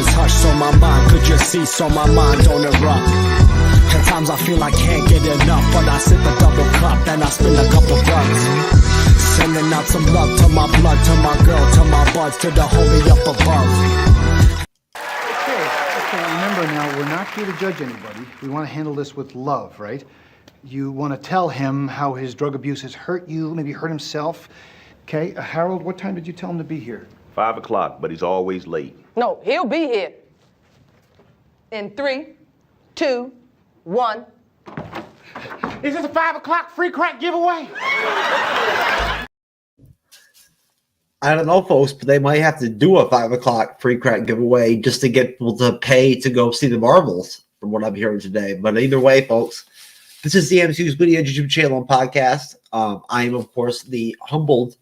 is hushed, so my mind could just cease, so my mind don't erupt. At times I feel I can't get enough, but I sip a double cup and I spend a couple bucks. Sending out some love to my blood, to my girl, to my buds, to the homie up above. Okay, remember now, we're not here to judge anybody. We want to handle this with love, right? You want to tell him how his drug abuse has hurt you, maybe hurt himself. Okay, Harold, what time did you tell him to be here? 5 o'clock, but he's always late. No, he'll be here. In 3, 2, 1. Is this a 5 o'clock free crack giveaway? I don't know, folks, but they might have to do a 5 o'clock free crack giveaway just to get people to pay to go see the Marvels, from what I'm hearing today. But either way, folks, this is the MCU's Video YouTube channel and podcast. I am, of course, the humbled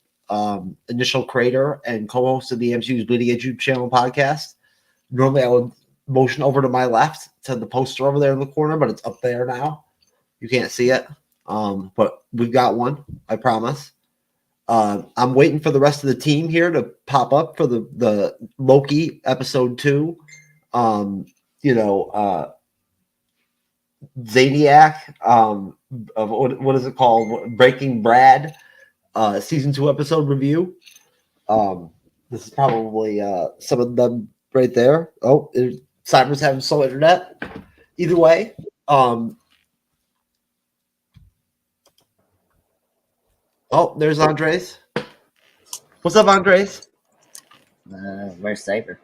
initial creator and co-host of the MCU's Video YouTube channel and podcast. Normally, I would motion over to my left to the poster over there in the corner, but it's up there now. You can't see it, but we've got one, I promise. I'm waiting for the rest of the team here to pop up for the Loki episode 2. Zaniac, of what is it called? Breaking Brad, season 2 episode review. This is probably some of them right there. Oh, Cyber's having slow internet. Either way, oh, there's Andres. What's up, Andres? Where's Cyber?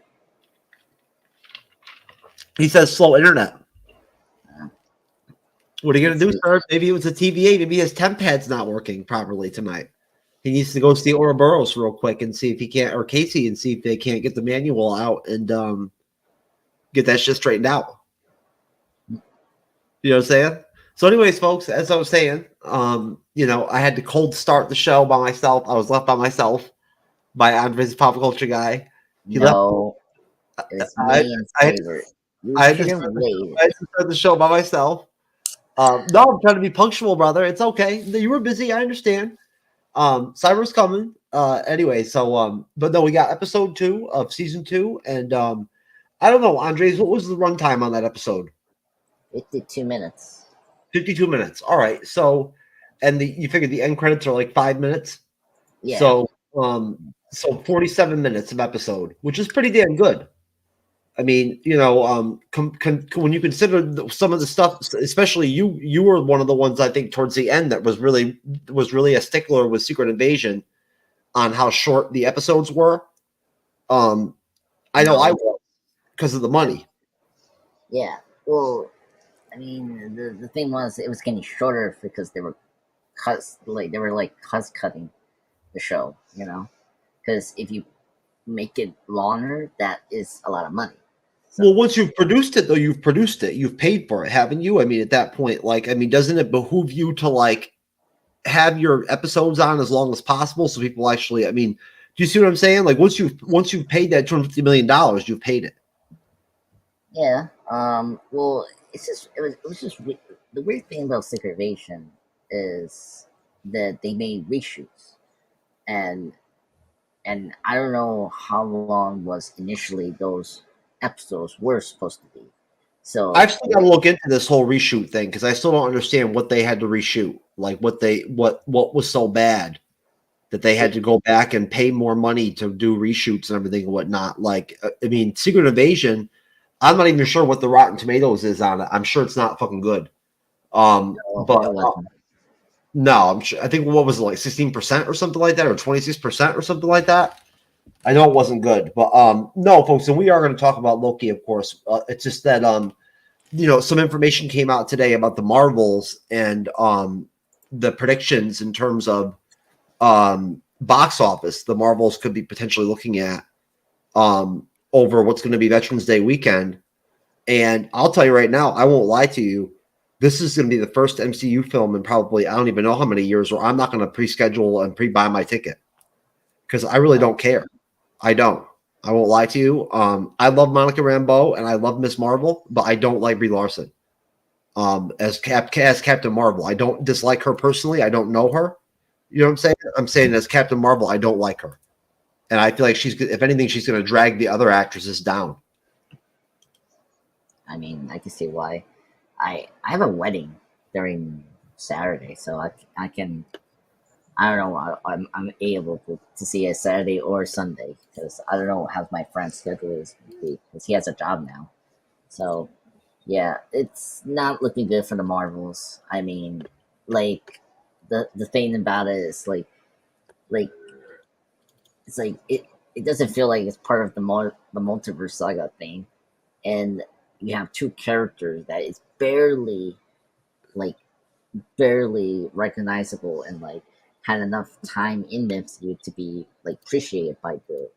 He says slow internet. What are you going to do, sir? Maybe it was a TVA. Maybe his temp pad's not working properly tonight. He needs to go see Ouroboros real quick and see if he can't, or Casey, and see if they can't get the manual out and get that shit straightened out. You know what I'm saying? So anyways, folks, as I was saying, I had to cold start the show by myself. I was left by myself by Andres, pop culture guy. It's me and Cyber. I had to start the show by myself. No, I'm trying to be punctual, brother. It's okay. You were busy. I understand. Cyber's coming. Anyway, so but no, we got episode 2 of season 2, and I don't know, Andres, what was the runtime on that episode? 52 minutes. 52 minutes. All right. So, and you figured the end credits are like 5 minutes. Yeah. So 47 minutes of episode, which is pretty damn good. I mean, when you consider some of the stuff, especially you were one of the ones, I think, towards the end that was really a stickler with Secret Invasion on how short the episodes were. I know I was, because of the money. Yeah. Well, I mean, the thing was, it was getting shorter because they were cost cutting the show, because if you make it longer, that is a lot of money. So, well, once you've produced it, though, you've produced it. You've paid for it, haven't you? I mean, at that point, doesn't it behoove you to have your episodes on as long as possible so people actually? I mean, do you see what I'm saying? Like once you've paid that $250 million, you've paid it. Yeah. Well, it was just the weird thing about Secret Invasion is that they made reshoots, and I don't know how long was initially those episodes were supposed to be. So I've still got to look into this whole reshoot thing because I still don't understand what they had to reshoot. Like what was so bad that they had to go back and pay more money to do reshoots and everything and whatnot. Like, I mean, Secret Invasion, I'm not even sure what the Rotten Tomatoes is on it. I'm sure it's not fucking good. No, I'm sure. I think what was it, like 16% or something like that, or 26% or something like that. I know it wasn't good, but no, folks, and we are going to talk about Loki, of course. It's just that some information came out today about the Marvels and the predictions in terms of box office. The Marvels could be potentially looking at over what's going to be Veterans Day weekend, and I'll tell you right now, I won't lie to you. This is going to be the first MCU film in probably I don't even know how many years where I'm not going to pre-schedule and pre-buy my ticket because I really don't care. I don't. I won't lie to you. I love Monica Rambeau and I love Miss Marvel, but I don't like Brie Larson as Captain Marvel. I don't dislike her personally. I don't know her. You know what I'm saying? I'm saying as Captain Marvel, I don't like her, and I feel like if anything, she's going to drag the other actresses down. I mean, I can see why. I have a wedding during Saturday, so I can. I don't know. I'm able to see it Saturday or Sunday because I don't know how my friend's schedule is because he has a job now. So yeah, it's not looking good for the Marvels. I mean, like the thing about it is like it's like it doesn't feel like it's part of the multiverse saga thing, and you have two characters that is like barely recognizable and like had enough time in the MCU to be like appreciated by the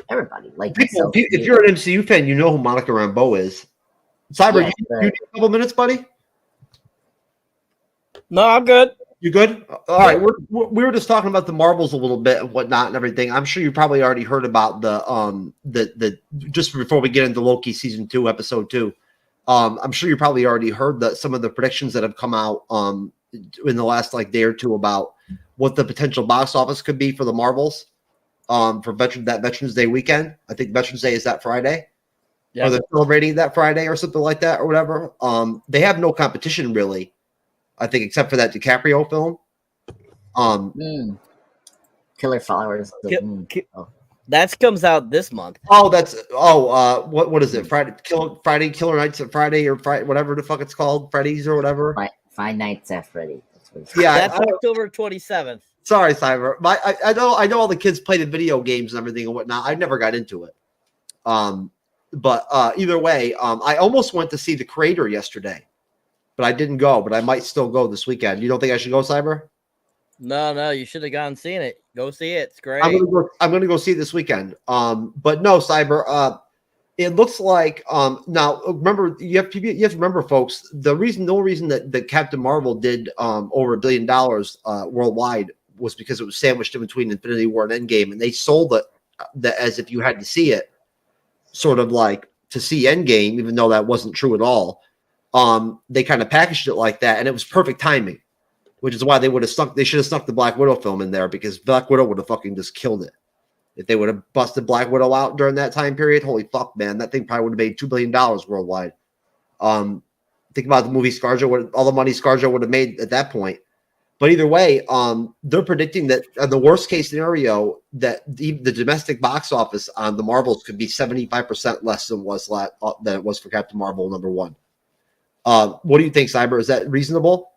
everybody like People, myself. if you're an MCU fan, you know who Monica Rambeau is. Cyber, Yes, you need a couple minutes, buddy? No, I'm good. You good? All right. We were just talking about the Marvels a little bit and whatnot and everything. I'm sure you probably already heard about the just before we get into Loki season 2, episode 2. I'm sure you probably already heard some of the predictions that have come out in the last like day or two about what the potential box office could be for the Marvels for Veterans Day weekend. I think Veterans Day is that Friday. Yeah. Or they're celebrating that Friday or something like that or whatever. They have no competition really. I think, except for that DiCaprio film. Killer Flowers. That comes out this month. What is it? Friday Killer Nights at Friday or Friday, whatever the fuck it's called, Freddy's or whatever. Five Nights at Freddy. That's October 27th. Sorry, Cyber. I know all the kids play the video games and everything and whatnot. I never got into it. But either way, I almost went to see The Creator yesterday. But I didn't go, but I might still go this weekend. You don't think I should go, Cyber? No, you should have gone and seen it. Go see it. It's great. I'm gonna go see it this weekend. But no, Cyber. It looks like now. Remember, you have to remember, folks. The only reason that Captain Marvel did over $1 billion worldwide was because it was sandwiched in between Infinity War and Endgame, and they sold it as if you had to see it, sort of like to see Endgame, even though that wasn't true at all. They kind of packaged it like that, and it was perfect timing, which is why they should have snuck the Black Widow film in there because Black Widow would have fucking just killed it. If they would have busted Black Widow out during that time period, holy fuck, man, that thing probably would have made $2 billion worldwide. Think about the movie ScarJo, all the money ScarJo would have made at that point. But either way, they're predicting that in the worst case scenario, that the domestic box office on the Marvels could be 75% less than it was for Captain Marvel #1. What do you think, Cyber? Is that reasonable?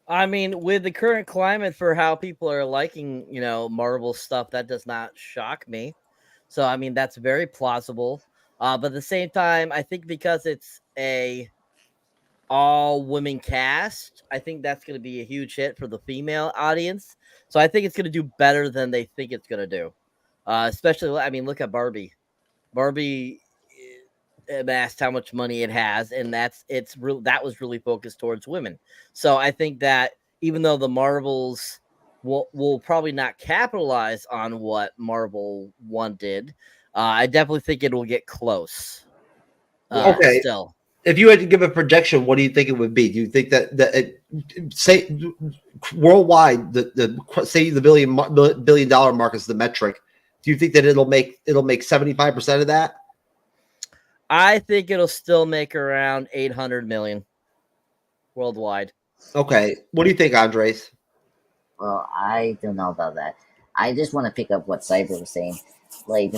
I mean, with the current climate for how people are liking, Marvel stuff, that does not shock me. So, I mean, that's very plausible. But at the same time, I think because it's a all-women cast, I think that's going to be a huge hit for the female audience. So I think it's going to do better than they think it's going to do. Especially, I mean, look at Barbie. Barbie amassed how much money it has, and that was really focused towards women. So I think that even though the Marvels will probably not capitalize on what Marvel 1 did, I definitely think it will get close. Okay. Still, if you had to give a projection, what do you think it would be? Do you think that say worldwide, say the $1 billion mark is the metric? Do you think that it'll make 75% of that? I think it'll still make around 800 million worldwide. Okay. What do you think, Andres? Well, I don't know about that. I just want to pick up what Cyber was saying. Like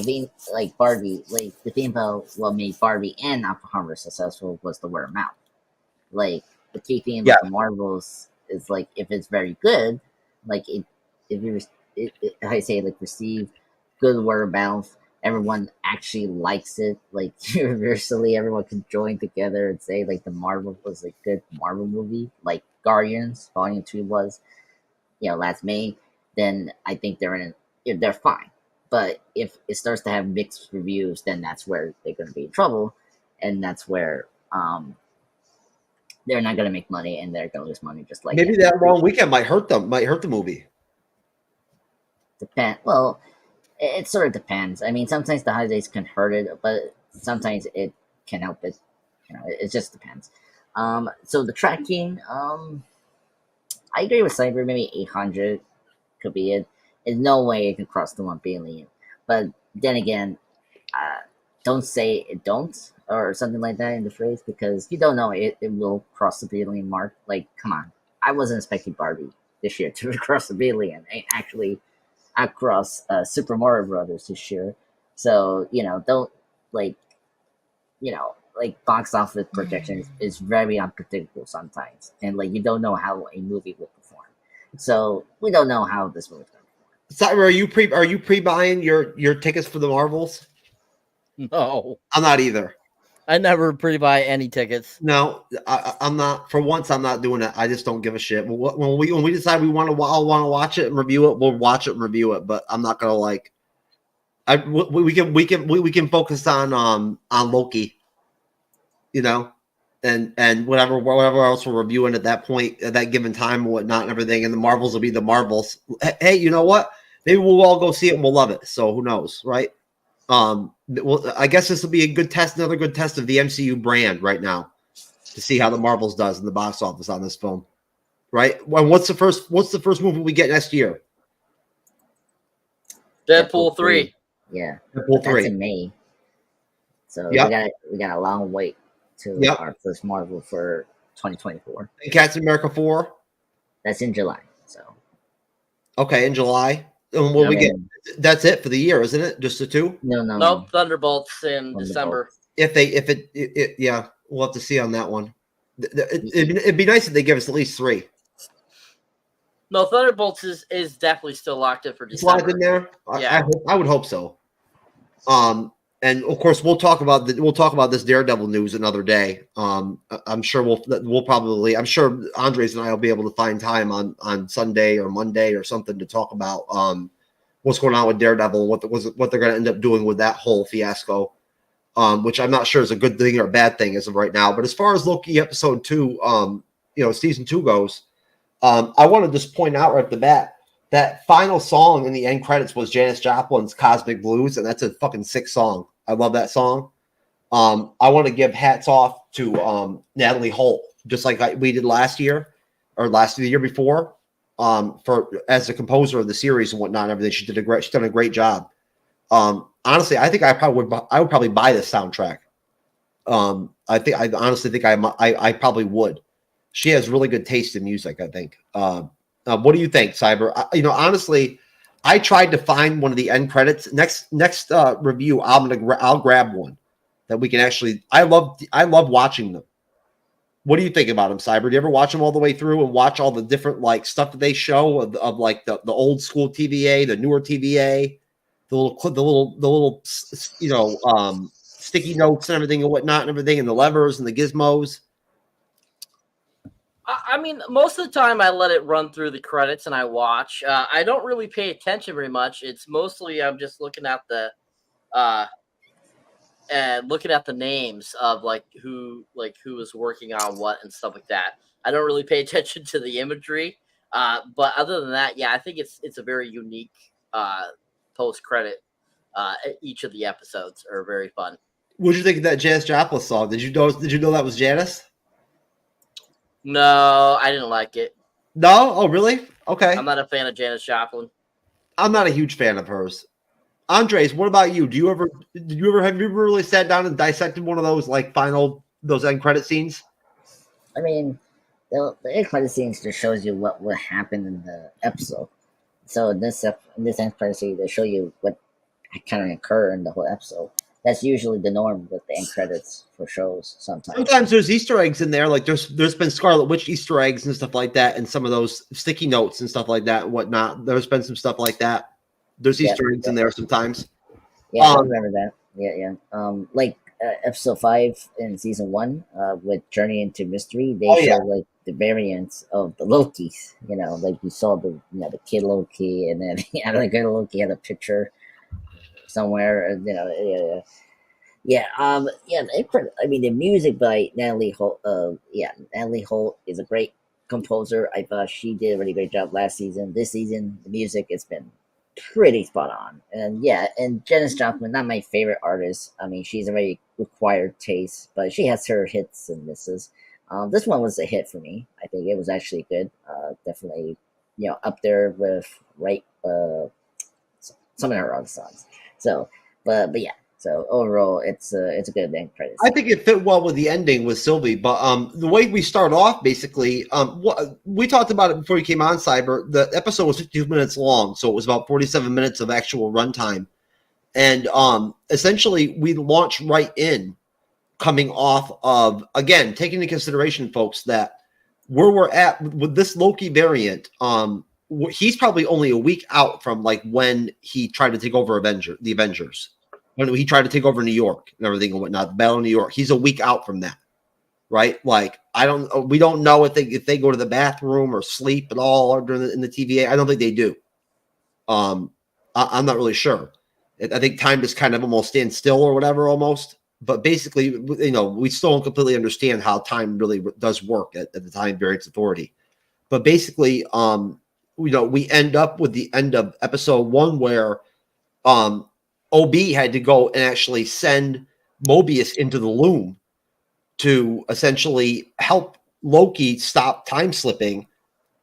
Barbie, like the thing about what made Barbie and Oppenheimer successful was the word of mouth. Like the key thing about the Marvels is like if it's very good, like receive good word of mouth, everyone actually likes it. Like universally, everyone can join together and say like the Marvel was a good Marvel movie, like Guardians Volume 2 was, last May. Then I think they're fine. But if it starts to have mixed reviews, then that's where they're going to be in trouble, and that's where they're not going to make money, and they're going to lose money. Just like maybe that wrong weekend might hurt them. Might hurt the movie. Well, it sort of depends. I mean, sometimes the holidays can hurt it, but sometimes it can help it. It just depends. So the tracking, I agree with Cyber. Maybe 800 could be it. There's no way it can cross the 1 billion. But then again, don't say it don't. or something like that in the phrase, because you don't know it will cross the billion mark. Like, come on, I wasn't expecting Barbie this year to cross the billion. Actually, across Super Mario Brothers this year. So don't like like box office projections is very unpredictable sometimes, and like you don't know how a movie will perform. So we don't know how this movie's going to perform. Cyber, are you pre-buying your tickets for the Marvels? No, I'm not either. I never pre-buy any tickets. No, I'm not. For once, I'm not doing it. I just don't give a shit. When we decide we want to watch it and review it, we'll watch it and review it. But I'm not gonna like. We can focus on Loki, and whatever else we're reviewing at that point, at that given time, and whatnot, and everything. And the Marvels will be the Marvels. Hey, you know what? Maybe we'll all go see it and we'll love it. So who knows, right? Well, I guess this will be a good test, another good test of the MCU brand right now, to see how the Marvels does in the box office on this film, right? Well, what's the first movie we get next year? Deadpool 3. Yeah, Deadpool 3 that's in May. So Yep. we got a long wait to Yep. our first Marvel for 2024. And Captain America 4. That's in July. So Okay, in July. And what we get? That's it for the year, isn't it? Just the two? No. Thunderbolts in December. If it, yeah, we'll have to see on that one. It'd be nice if they give us at least 3. No, Thunderbolts is definitely still locked in for It's December. locked in there. Yeah. I would hope so. And of course we'll talk about this Daredevil news another day. I'm sure I'm sure Andres and I will be able to find time on Sunday or Monday or something to talk about what's going on with Daredevil, what they're going to end up doing with that whole fiasco, which I'm not sure is a good thing or a bad thing as of right now. But as far as Loki episode 2, season 2 goes, I want to just point out right at the bat that final song in the end credits was Janis Joplin's Cosmic Blues, and that's a fucking sick song. I love that song. I want to give hats off to Natalie Holt, just like we did last year or the year before, for as the composer of the series and whatnot and everything. She's done a great job. Honestly, I think I would probably buy this soundtrack. I honestly think I probably would. She has really good taste in music, I think. What do you think, Cyber? Honestly, I tried to find one of the end credits. Next review, I'll grab one that we can actually. I love watching them. What do you think about them, Cyber? Do you ever watch them all the way through and watch all the different like stuff that they show of like the old school TVA, the newer TVA, the little sticky notes and everything and whatnot and everything, and the levers and the gizmos? I mean, most of the time I let it run through the credits and I watch. I don't really pay attention very much. It's mostly I'm just looking at the names of who is working on what and stuff like that. I don't really pay attention to the imagery. But other than that, yeah, I think it's a very unique post credit. Each of the episodes are very fun. What did you think of that Janis Joplin song? Did you know that was Janis? No, I didn't like it. No? Oh, really? Okay. I'm not a fan of Janis Joplin. I'm not a huge fan of hers. Andres, what about you? Have you ever really sat down and dissected one of those those end credit scenes? I mean, the end credit scenes just shows you what happened in the episode. So in this end credit scene, they show you what kind of occurred in the whole episode. That's usually the norm with the end credits for shows. Sometimes there's Easter eggs in there. Like there's been Scarlet Witch Easter eggs and stuff like that, and some of those sticky notes and stuff like that and whatnot. There's been some stuff like that. There's Easter eggs in there sometimes. Yeah, I remember that. Yeah. Episode 5 in season 1, with Journey into Mystery, they show the variants of the Lokis. You saw the kid Loki, and then the good Loki had a picture somewhere. The music by Natalie Holt. Natalie Holt is a great composer. I thought she did a really great job last season. This season, the music has been pretty spot on. And Janis Joplin, not my favorite artist. I mean, she's a very acquired taste, but she has her hits and misses. This one was a hit for me. I think it was actually good. Definitely, up there with some of her other songs. So, but yeah, So overall, it's a good end credit. I think it fit well with the ending with Sylvie, but the way we start off, basically, we talked about it before you came on, Cyber. The episode was 52 minutes long, so it was about 47 minutes of actual runtime, and essentially we launch right in, coming off of, again, taking into consideration, folks, that where we're at with this Loki variant, he's probably only a week out from like when he tried to take over the Avengers. When he tried to take over New York and everything and whatnot, the Battle of New York, he's a week out from that, right? Like, we don't know if they go to the bathroom or sleep at all or in the TVA. I don't think they do. I'm not really sure. I think time just kind of almost stands still or whatever, almost. But basically, we still don't completely understand how time really does work at the Time Variance Authority. But basically, we end up with the end of episode 1 where OB had to go and actually send Mobius into the loom to essentially help Loki stop time slipping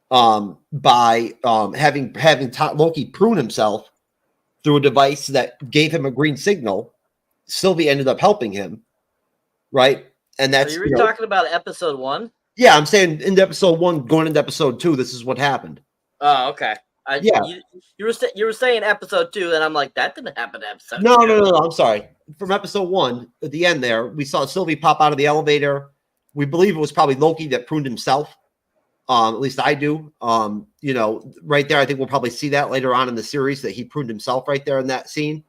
by having Loki prune himself through a device that gave him a green signal. Sylvie ended up helping him, right? And that's So you were talking about episode 1? Yeah, I'm saying into episode 1, going into episode 2, this is what happened. Oh, okay. Yeah. You were saying episode 2, and I'm like, that didn't happen in episode 2. No, I'm sorry. From episode 1, at the end there, we saw Sylvie pop out of the elevator. We believe it was probably Loki that pruned himself. At least I do. Right there, I think we'll probably see that later on in the series, that he pruned himself right there in that scene.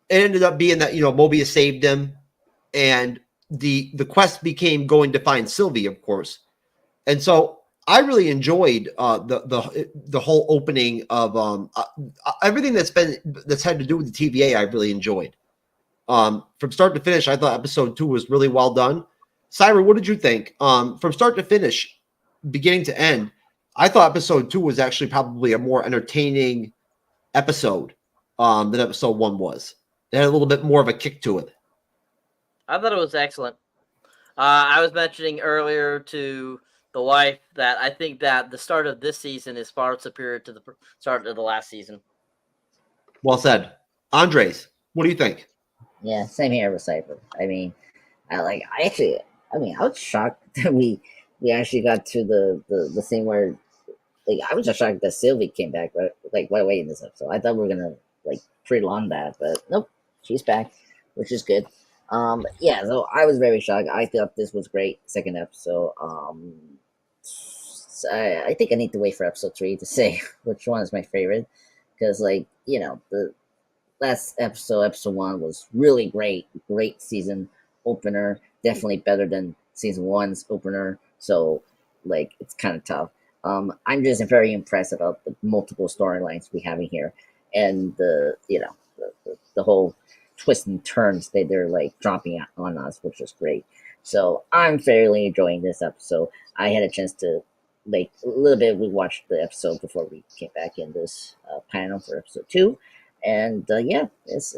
It ended up being that, Mobius saved him, and the quest became going to find Sylvie, of course. And so I really enjoyed the whole opening of everything that's had to do with the TVA. I really enjoyed from start to finish. I thought episode 2 was really well done. Cyber, what did you think? From start to finish, beginning to end, I thought episode 2 was actually probably a more entertaining episode than episode 1 was. It had a little bit more of a kick to it. I thought it was excellent. I was mentioning earlier to the wife that I think that the start of this season is far superior to the start of the last season. Well said. Andres, what do you think? Yeah, same here with Cypher. I mean, I was shocked that we actually got to the thing where, like, I was just shocked that Sylvie came back right away in this episode. I thought we were gonna prolong that, but nope, she's back, which is good. Yeah, so I was very shocked. I thought this was great. Second episode. So I think I need to wait for episode 3 to say which one is my favorite, because the last episode 1 was really great season opener, definitely better than season 1's opener. So it's kind of tough. I'm just very impressed about the multiple storylines we have in here, and the whole twists and turns that they're dropping on us, which is great. So I'm fairly enjoying this episode. I had a chance to a little bit. We watched the episode before we came back in this panel for episode 2, and yeah, it's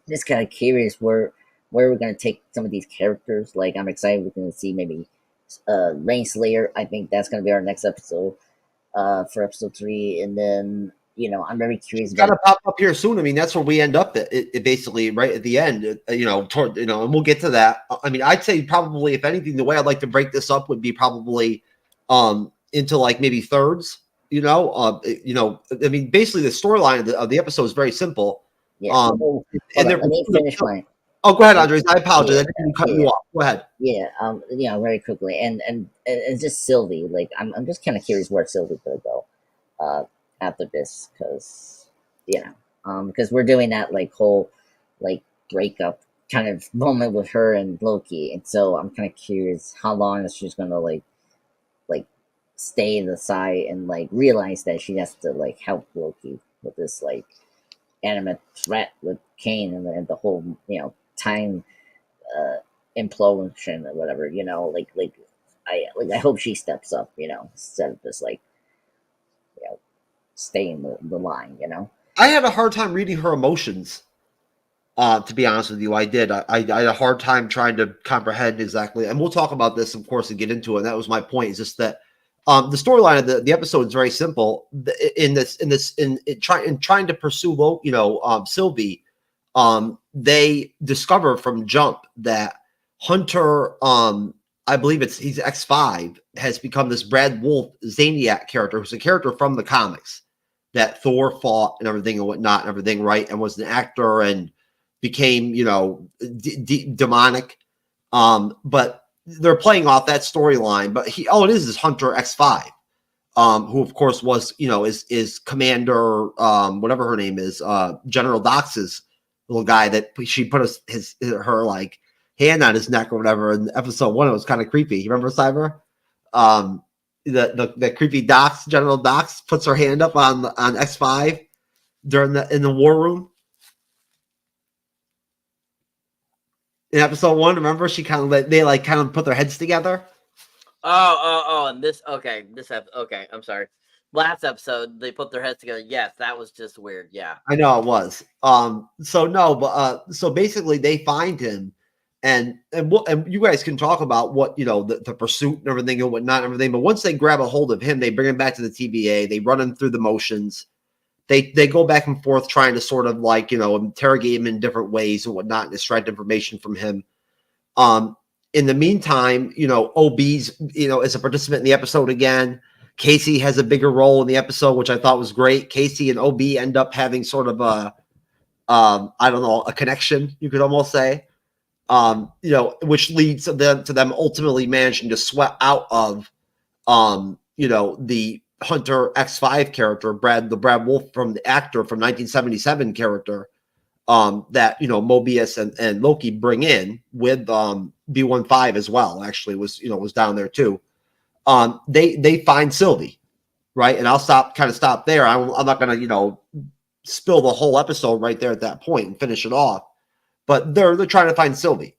just kind of curious where we're gonna take some of these characters. I'm excited we're gonna see maybe Rain Slayer. I think that's gonna be our next episode for episode 3, and then I'm very curious. It's got to pop up here soon. I mean, that's where we end up it basically right at the end. And we'll get to that. I mean, I'd say probably, if anything, the way I'd like to break this up would be probably into maybe thirds. I mean, basically the storyline of the episode is very simple. Yeah. Let me finish mine. Oh, go ahead, Andres. I apologize. I didn't cut you off. Go ahead. Yeah. Very quickly, and just Sylvie. I'm just kind of curious where Sylvie's gonna go after this, because we're doing that whole breakup kind of moment with her and Loki, and so I'm kind of curious how long she's gonna stay in the side and realize that she has to help Loki with this animate threat with Kane and the whole time implosion or whatever. I hope she steps up, instead of just stay in the line. I had a hard time reading her emotions. To be honest with you, I did. I had a hard time trying to comprehend exactly, and we'll talk about this, of course, and get into it. And that was my point. Is just that the storyline of the episode is very simple. In trying to pursue Sylvie, they discover from jump that Hunter, I believe he's X5, has become this Brad Wolf Zaniac character, who's a character from the comics that Thor fought and everything and whatnot and everything, right? And was an actor and became, demonic. But they're playing off that storyline. But it is Hunter X5, who of course was, is Commander, whatever her name is, General Dox's little guy that she put her like hand on his neck or whatever in episode 1. It was kind of creepy. You remember, Cyber? The creepy Dox, General Dox, puts her hand up on X5 in the war room in episode 1. Remember, she kind of put their heads together. And okay, I'm sorry. Last episode they put their heads together. Yes, that was just weird. Yeah, I know it was. So basically they find him. And you guys can talk about what, the pursuit and everything and whatnot and everything. But once they grab a hold of him, they bring him back to the TVA. They run him through the motions. They go back and forth trying to sort of interrogate him in different ways and whatnot and extract information from him. In the meantime, OB's, is a participant in the episode again. Casey has a bigger role in the episode, which I thought was great. Casey and OB end up having sort of a connection, you could almost say. Which leads to them ultimately managing to sweat out of, the Hunter X5 character, the Brad Wolf from the actor from 1977 character, that, Mobius and Loki bring in with, B15 as well, actually was down there too. They find Sylvie, right? And I'll stop there. I'm not going to, spill the whole episode right there at that point and finish it off. But they're trying to find Sylvie.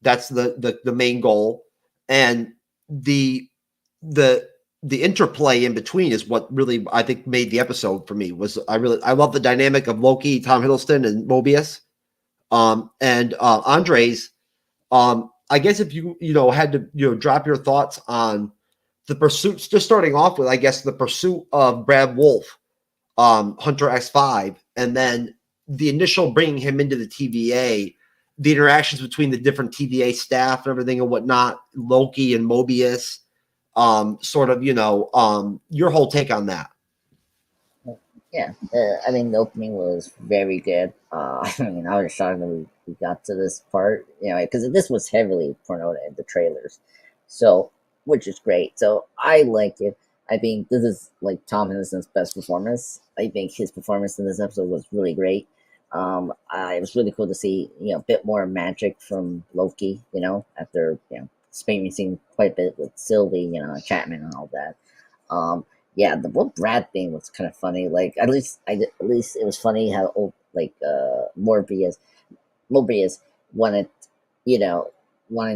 That's the main goal, and the interplay in between is what really I think made the episode for me. I love the dynamic of Loki, Tom Hiddleston, and Mobius, and Andres. I guess if you had to drop your thoughts on the pursuits, just starting off with, I guess, the pursuit of Brad Wolf, Hunter X5, and then the initial bringing him into the TVA, the interactions between the different TVA staff and everything and whatnot, Loki and Mobius, your whole take on that. Yeah, the opening was very good. I was shocked that we got to this part, because this was heavily promoted in the trailers, so, which is great. So I like it. I think this is like Tom Hiddleston's best performance. I think his performance in this episode was really great. It was really cool to see, a bit more magic from Loki, after, experiencing quite a bit with Sylvie, Chapman and all that. The whole Brad thing was kind of funny. Like, at least it was funny how, Mobius wanted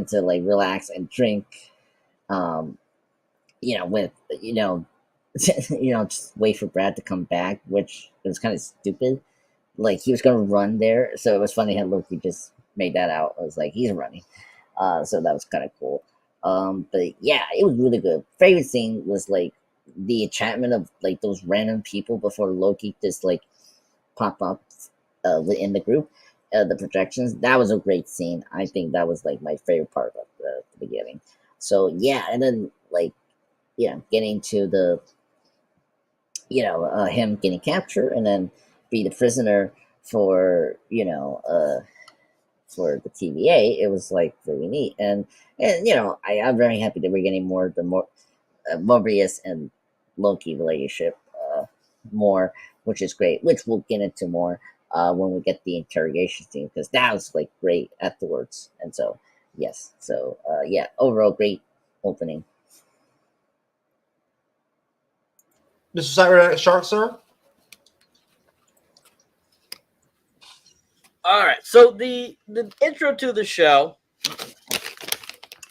to, like, relax and drink, with, just wait for Brad to come back, which was kind of stupid. Like, he was going to run there, so it was funny how Loki just made that out. It was like, he's running. So that was kind of cool. But yeah, it was really good. Favorite scene was, like, the enchantment of, like, those random people before Loki just, like, pop up in the group. The projections, that was a great scene. I think that was, like, my favorite part of the beginning. So yeah, and then, like, getting to the, him getting captured and then be the prisoner for for the TVA. It was, like, really neat, and I'm very happy that we're getting more Mobius and Loki relationship more, which is great, which we'll get into more when we get the interrogation scene, because that was, like, great afterwards. And so yes, so overall great opening. Mr. Cyberneticshark, sir? All right, so the intro to the show,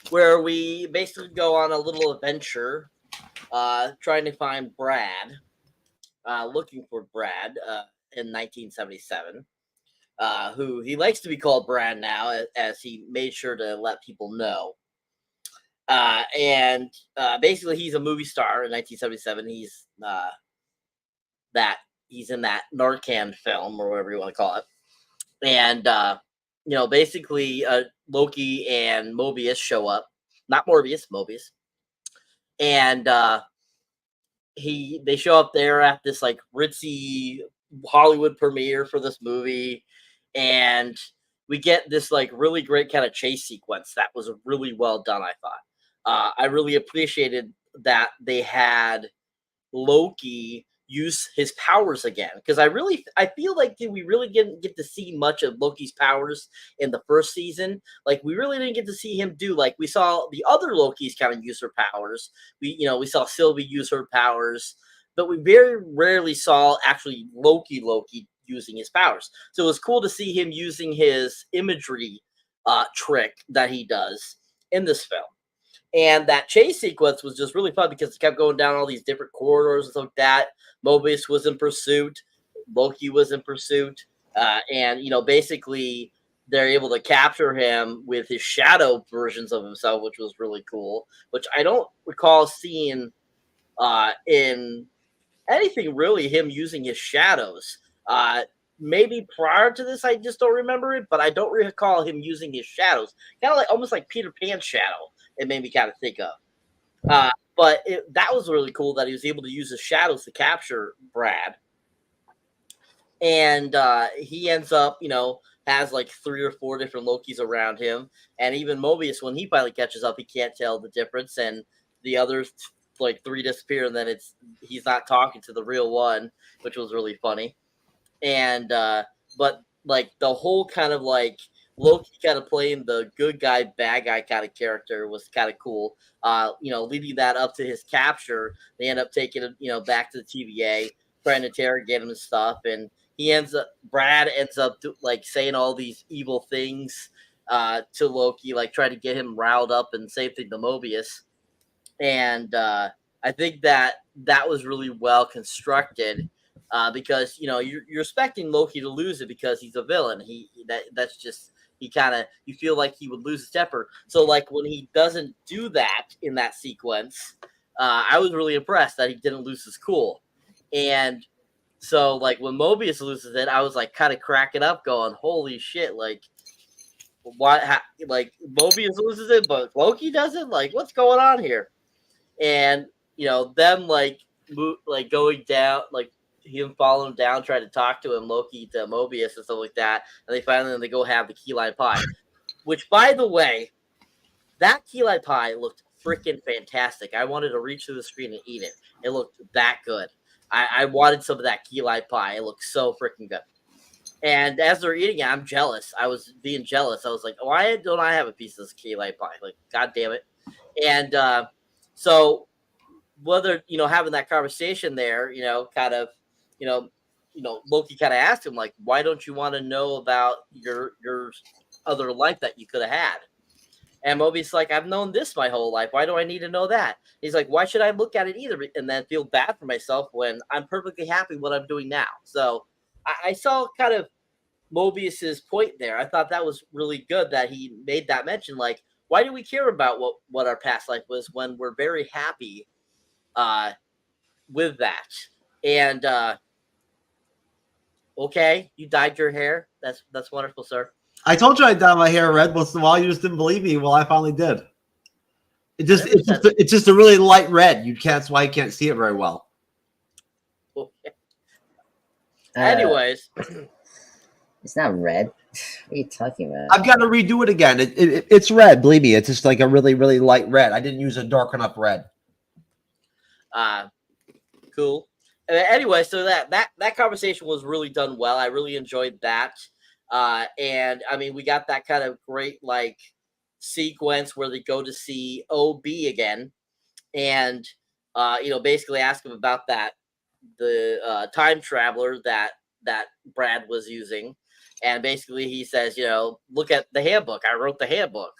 where we basically go on a little adventure, trying to find Brad, looking for Brad in 1977, who he likes to be called Brad now, as he made sure to let people know. And basically, he's a movie star in 1977. He's he's in that Narcan film, or whatever you want to call it. And basically Loki and Mobius show up. Not Morbius, Mobius. And they show up there at this like ritzy Hollywood premiere for this movie, and we get this like really great kind of chase sequence that was really well done. I thought I really appreciated that they had Loki use his powers again, because I feel like we really didn't get to see much of Loki's powers in the first season. Like we really didn't get to see him do, like we saw the other Lokis kind of use her powers. We saw Sylvie use her powers, but we very rarely saw actually Loki using his powers. So it was cool to see him using his imagery trick that he does in this film. And that chase sequence was just really fun because it kept going down all these different corridors and stuff like that. Mobius was in pursuit. Loki was in pursuit. And basically they're able to capture him with his shadow versions of himself, which was really cool, which I don't recall seeing in anything really, him using his shadows. Maybe prior to this, I just don't remember it, but I don't recall him using his shadows. Kind of like almost like Peter Pan's shadow. It made me kind of think of. But that was really cool that he was able to use his shadows to capture Brad. And he ends up, has like 3 or 4 different Lokis around him. And even Mobius, when he finally catches up, he can't tell the difference. And the others, like 3 disappear, and then he's not talking to the real one, which was really funny. And but like the whole kind of like Loki kind of playing the good guy, bad guy kind of character was kind of cool. Leading that up to his capture, they end up taking it, back to the TVA, trying to interrogate him and stuff. And Brad ends up saying all these evil things to Loki, like trying to get him riled up, and same thing to Mobius. And I think that was really well constructed. Because you're expecting Loki to lose it because he's a villain. You feel like he would lose his temper. So like when he doesn't do that in that sequence, I was really impressed that he didn't lose his cool. And so like when Mobius loses it, I was like kind of cracking up, going, "Holy shit!" Like like Mobius loses it, but Loki doesn't. Like what's going on here? And them going down like. Him following down, trying to talk to him, Loki to Mobius and stuff like that, and they go have the key lime pie. Which, by the way, that key lime pie looked freaking fantastic. I wanted to reach through the screen and eat it. It looked that good. I wanted some of that key lime pie. It looked so freaking good. And as they're eating it, I'm jealous. I was being jealous. I was like, why don't I have a piece of this key lime pie? Like, god damn it. And so whether having that conversation there, kind of. Loki kind of asked him, like, why don't you want to know about your other life that you could have had? And Mobius like, I've known this my whole life. Why do I need to know that? He's like, why should I look at it either and then feel bad for myself when I'm perfectly happy what I'm doing now? So I saw kind of Mobius's point there. I thought that was really good that he made that mention. Like, why do we care about what our past life was when we're very happy with that? And okay, you dyed your hair. That's wonderful, sir. I told you I dyed my hair red once in a while. You just didn't believe me. Well, I finally did. It's just a really light red. That's why you can't see it very well. Okay. Anyways, it's not red. What are you talking about? I've got to redo it again. It's red. Believe me, it's just like a really, really light red. I didn't use a dark enough red. Cool. Anyway, so that conversation was really done well. I really enjoyed that. And I mean, we got that kind of great like sequence where they go to see OB again, and basically ask him about the time traveler that Brad was using, and basically he says, look at the handbook. I wrote the handbook,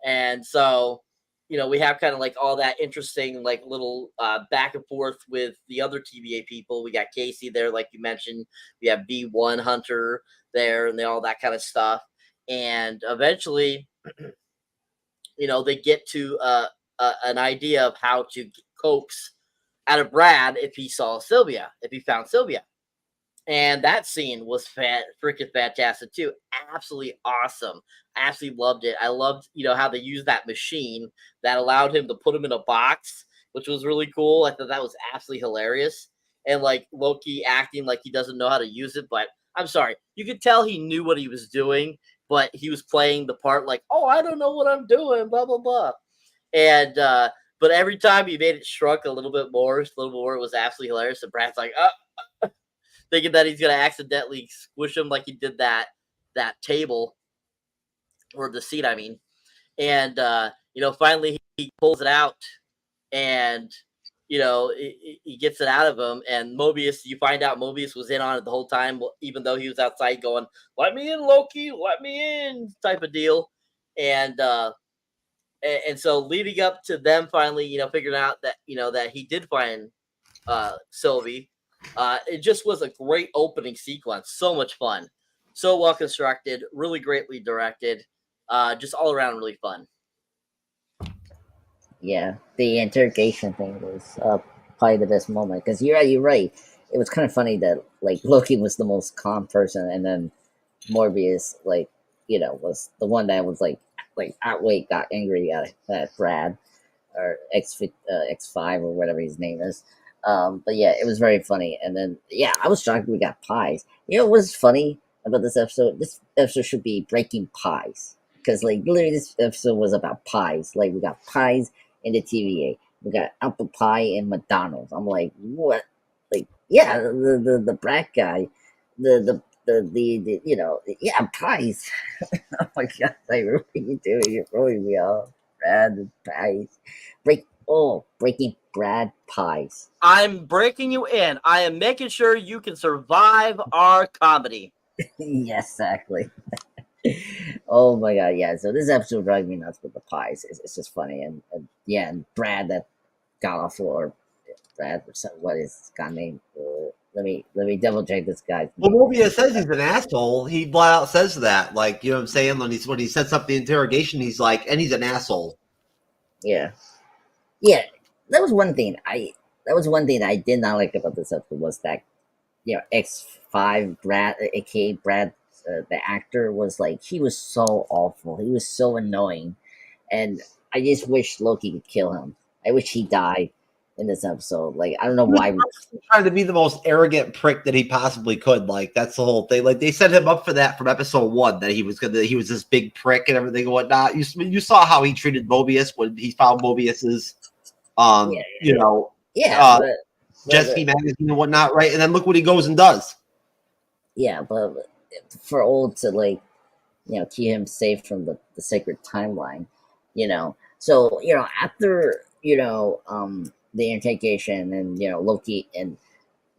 and so. We have kind of like all that interesting, like little back and forth with the other TVA people. We got Casey there, like you mentioned. We have B1 Hunter there and all that kind of stuff. And eventually, they get to an idea of how to coax out of Brad if he found Sylvia. And that scene was freaking fantastic too. Absolutely awesome. I absolutely loved it. I loved, how they used that machine that allowed him to put him in a box, which was really cool. I thought that was absolutely hilarious. And like Loki acting like he doesn't know how to use it, but I'm sorry, you could tell he knew what he was doing, but he was playing the part like, oh, I don't know what I'm doing, blah blah blah. And but every time he made it shrunk a little bit more, it was absolutely hilarious. And Brad's like, thinking that he's gonna accidentally squish him like he did that table or the seat, I mean. And finally he pulls it out, and he gets it out of him. And Mobius, you find out Mobius was in on it the whole time, even though he was outside going, "Let me in, Loki, let me in," type of deal. And so leading up to them finally, figuring out that that he did find Sylvie. It just was a great opening sequence. So much fun. So well constructed. Really greatly directed. Just all around really fun. Yeah, the interrogation thing was probably the best moment because you're right. It was kind of funny that like Loki was the most calm person, and then Morbius was the one that was like outright got angry at Brad or X5 or whatever his name is. But yeah, it was very funny. And then yeah, I was shocked we got pies. You know what's funny about this episode? This episode should be breaking pies because like literally this episode was about pies. Like we got pies in the TVA. We got apple pie in McDonald's. I'm like, what? Like, yeah, the brat guy, the yeah, pies. Oh my god, like what are you doing? You're throwing me off. Brad pies. Breaking Brad pies. I'm breaking you in. I am making sure you can survive our comedy. Yes, exactly. Oh my god, yeah. So this episode drives me nuts with the pies. It's just funny, and yeah, and Brad that got off, or Brad, what is his god name? Let me double check this guy. Well, Mobius says he's an asshole. He flat out says that, like, you know what I'm saying? When he sets up the interrogation, he's like, and he's an asshole. Yeah, that was one thing I did not like about this episode was that X5 Brad, aka Brad, the actor was like he was so awful. He was so annoying, and I just wish Loki could kill him. I wish he died in this episode. Like I don't know why. He was trying to be the most arrogant prick that he possibly could. Like that's the whole thing. Like they set him up for that from episode 1 that he was this big prick and everything and whatnot. You saw how he treated Mobius when he found Mobius's Jesky magazine and whatnot, right? And then look what he goes and does. Yeah, but for old to keep him safe from the sacred timeline, So after the interrogation and Loki and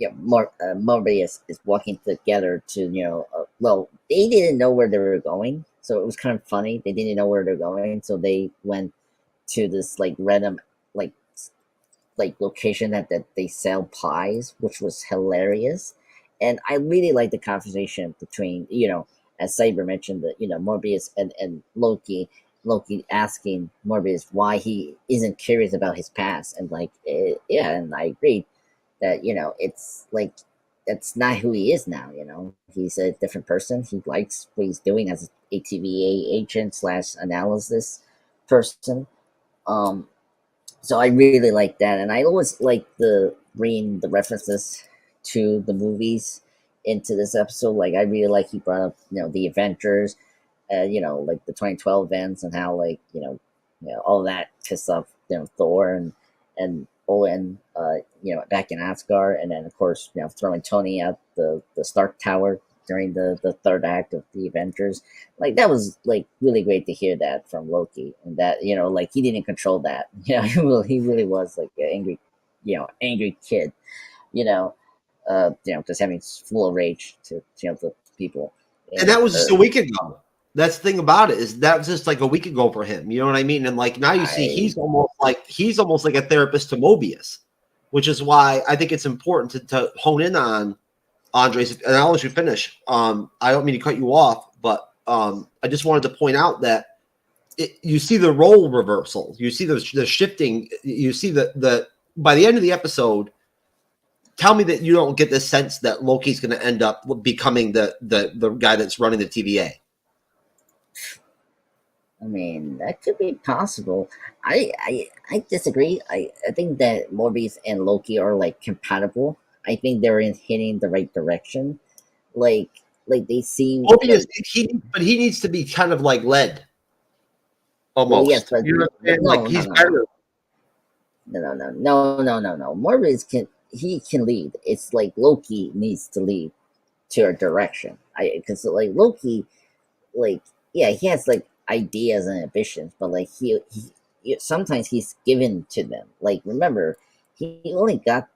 Mobius is walking together to they didn't know where they were going, so it was kind of funny. They didn't know where they're going, so they went to this random location that they sell pies, which was hilarious. And I really like the conversation between as Cyber mentioned, that Mobius and Loki asking Mobius why he isn't curious about his past, and and I agree that it's not who he is now. He's a different person. He likes what he's doing as a TVA agent / analysis person. So I really like that, and I always like reading the references to the movies into this episode. Like I really like he brought up the Avengers, the 2012 events and how all that pissed off Thor and Owen back in Asgard, and then of course throwing Tony out the Stark Tower during the third act of the Avengers. That was really great to hear that from Loki, and that he didn't control that. He really was an angry kid, just having full of rage to the people. And that was just a week ago. That's the thing about it, is that was just a week ago for him. You know what I mean? And now you see he's almost like a therapist to Mobius, which is why I think it's important to hone in on Andres. And I'll let you finish. I don't mean to cut you off, but I just wanted to point out that you see the role reversal. You see the shifting. You see the by the end of the episode, tell me that you don't get the sense that Loki's going to end up becoming the guy that's running the TVA. I mean, that could be possible. I disagree. I think that Mobius and Loki are like compatible. I think they're heading the right direction. Like they seem. Mobius, but he needs to be kind of like led. Almost. Well, yes, but you know what I'm saying? Like he's better. No. Mobius can lead. It's like Loki needs to lead to a direction. Because like Loki, like yeah, he has like ideas and ambitions, but like he sometimes he's given to them. Like remember, he only got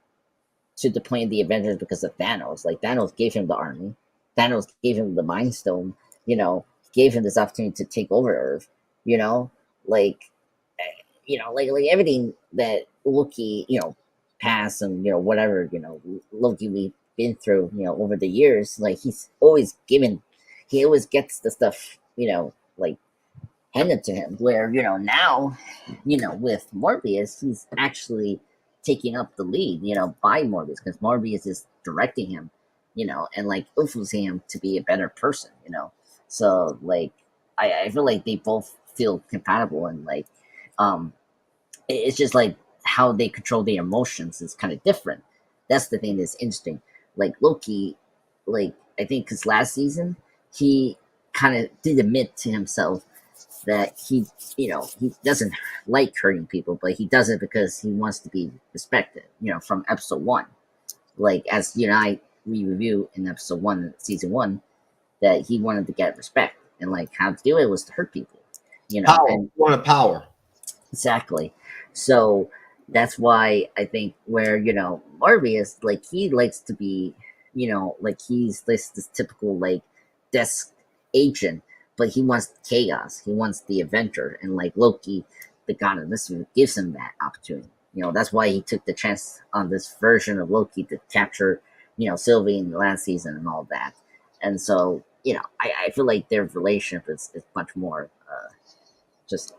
to the point of the Avengers because of Thanos. Like Thanos gave him the army. Thanos gave him the Mind Stone. You know, gave him this opportunity to take over Earth. You know, like everything that Loki, passed and whatever Loki we've been through, over the years. Like he's always given, he always gets the stuff, like handed to him. Where now, with Morbius, he's actually taking up the lead, by Morbius, because Morbius is directing him, and like influencing him to be a better person, So like, I feel like they both feel compatible, and like, it's just like how they control their emotions is kind of different. That's the thing that's interesting. Like Loki, like I think because last season he kind of did admit to himself that he doesn't like hurting people, but he does it because he wants to be respected. From episode 1, like as we review in episode 1, season 1, that he wanted to get respect, and like how to do it was to hurt people. Power. And Want power. exactly. So that's why I think where Morbius, like he likes to be, like he's this typical like desk agent, but he wants chaos. He wants the adventure, and like Loki, the god of mystery, gives him that opportunity. That's why he took the chance on this version of Loki to capture, Sylvie in the last season and all that. And so, I feel like their relationship is much more just,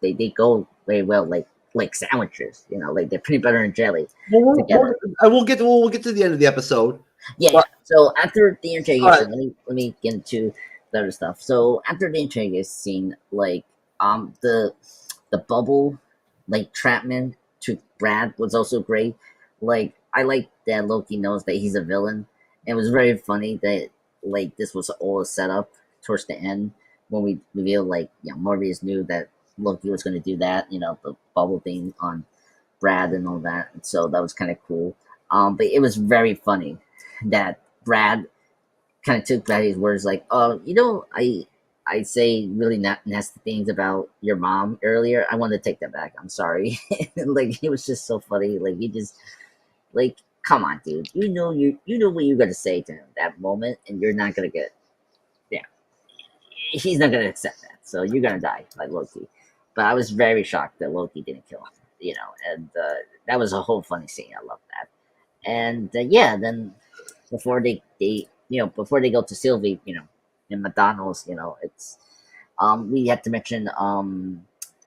they go very well like sandwiches, like they're peanut butter and jelly together. We'll get to the end of the episode. Yeah. But, so after the interrogation, let me get into the other stuff. So after the interrogation scene, like the bubble like trapment to Brad was also great. Like I like that Loki knows that he's a villain. And it was very funny that like this was all a setup towards the end when we revealed like Morbius knew that Loki was going to do that, the bubble thing on Brad and all that. And so that was kind of cool. But it was very funny that Brad kind of took Brady's words like, oh, I say really nasty things about your mom earlier. I want to take that back. I'm sorry. Like it was just so funny. Like you just like, come on, dude. You know what you're gonna say to him that moment, and you're not gonna get. Yeah, he's not gonna accept that. So you're gonna die like Loki. But I was very shocked that Loki didn't kill him. And that was a whole funny scene. I love that. And then before they before they go to Sylvie, in McDonald's, it's we have to mention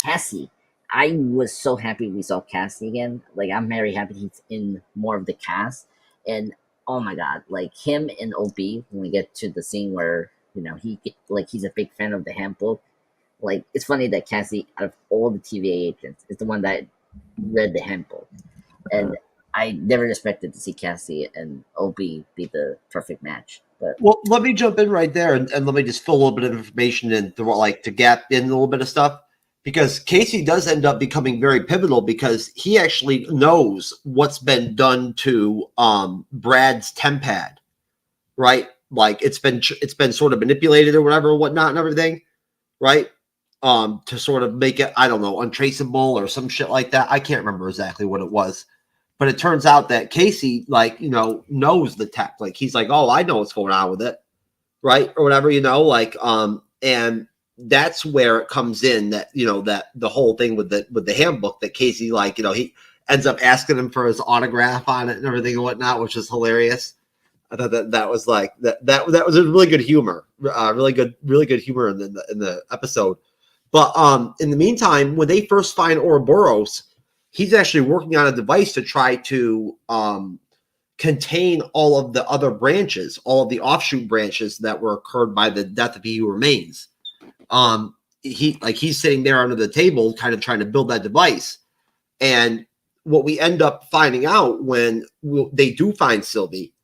Cassie. I was so happy we saw Cassie again. Like I'm very happy he's in more of the cast. And oh my god, like him and OB when we get to the scene where he's a big fan of the handbook. Like it's funny that Cassie, out of all the TVA agents, is the one that read the handbook, and I never expected to see Cassie and OB be the perfect match. But well, let me jump in right there and let me just fill a little bit of information in to gap in a little bit of stuff, because Casey does end up becoming very pivotal because he actually knows what's been done to Brad's tempad, right? Like it's been sort of manipulated or whatever, whatnot, and everything, right? To sort of make it, I don't know, untraceable or some shit like that. I can't remember exactly what it was. But it turns out that Casey, like, knows the tech. Like, he's like, oh, I know what's going on with it, right? Or whatever, and that's where it comes in that, that the whole thing with the handbook that Casey, like, he ends up asking him for his autograph on it and everything and whatnot, which is hilarious. I thought that was like, that was a really good humor, really good humor in the episode. But in the meantime, when they first find Ouroboros, he's actually working on a device to try to contain all of the other branches, all of the offshoot branches that were occurred by the death of He Who Remains. He's sitting there under the table, kind of trying to build that device. And what we end up finding out when they do find Sylvie,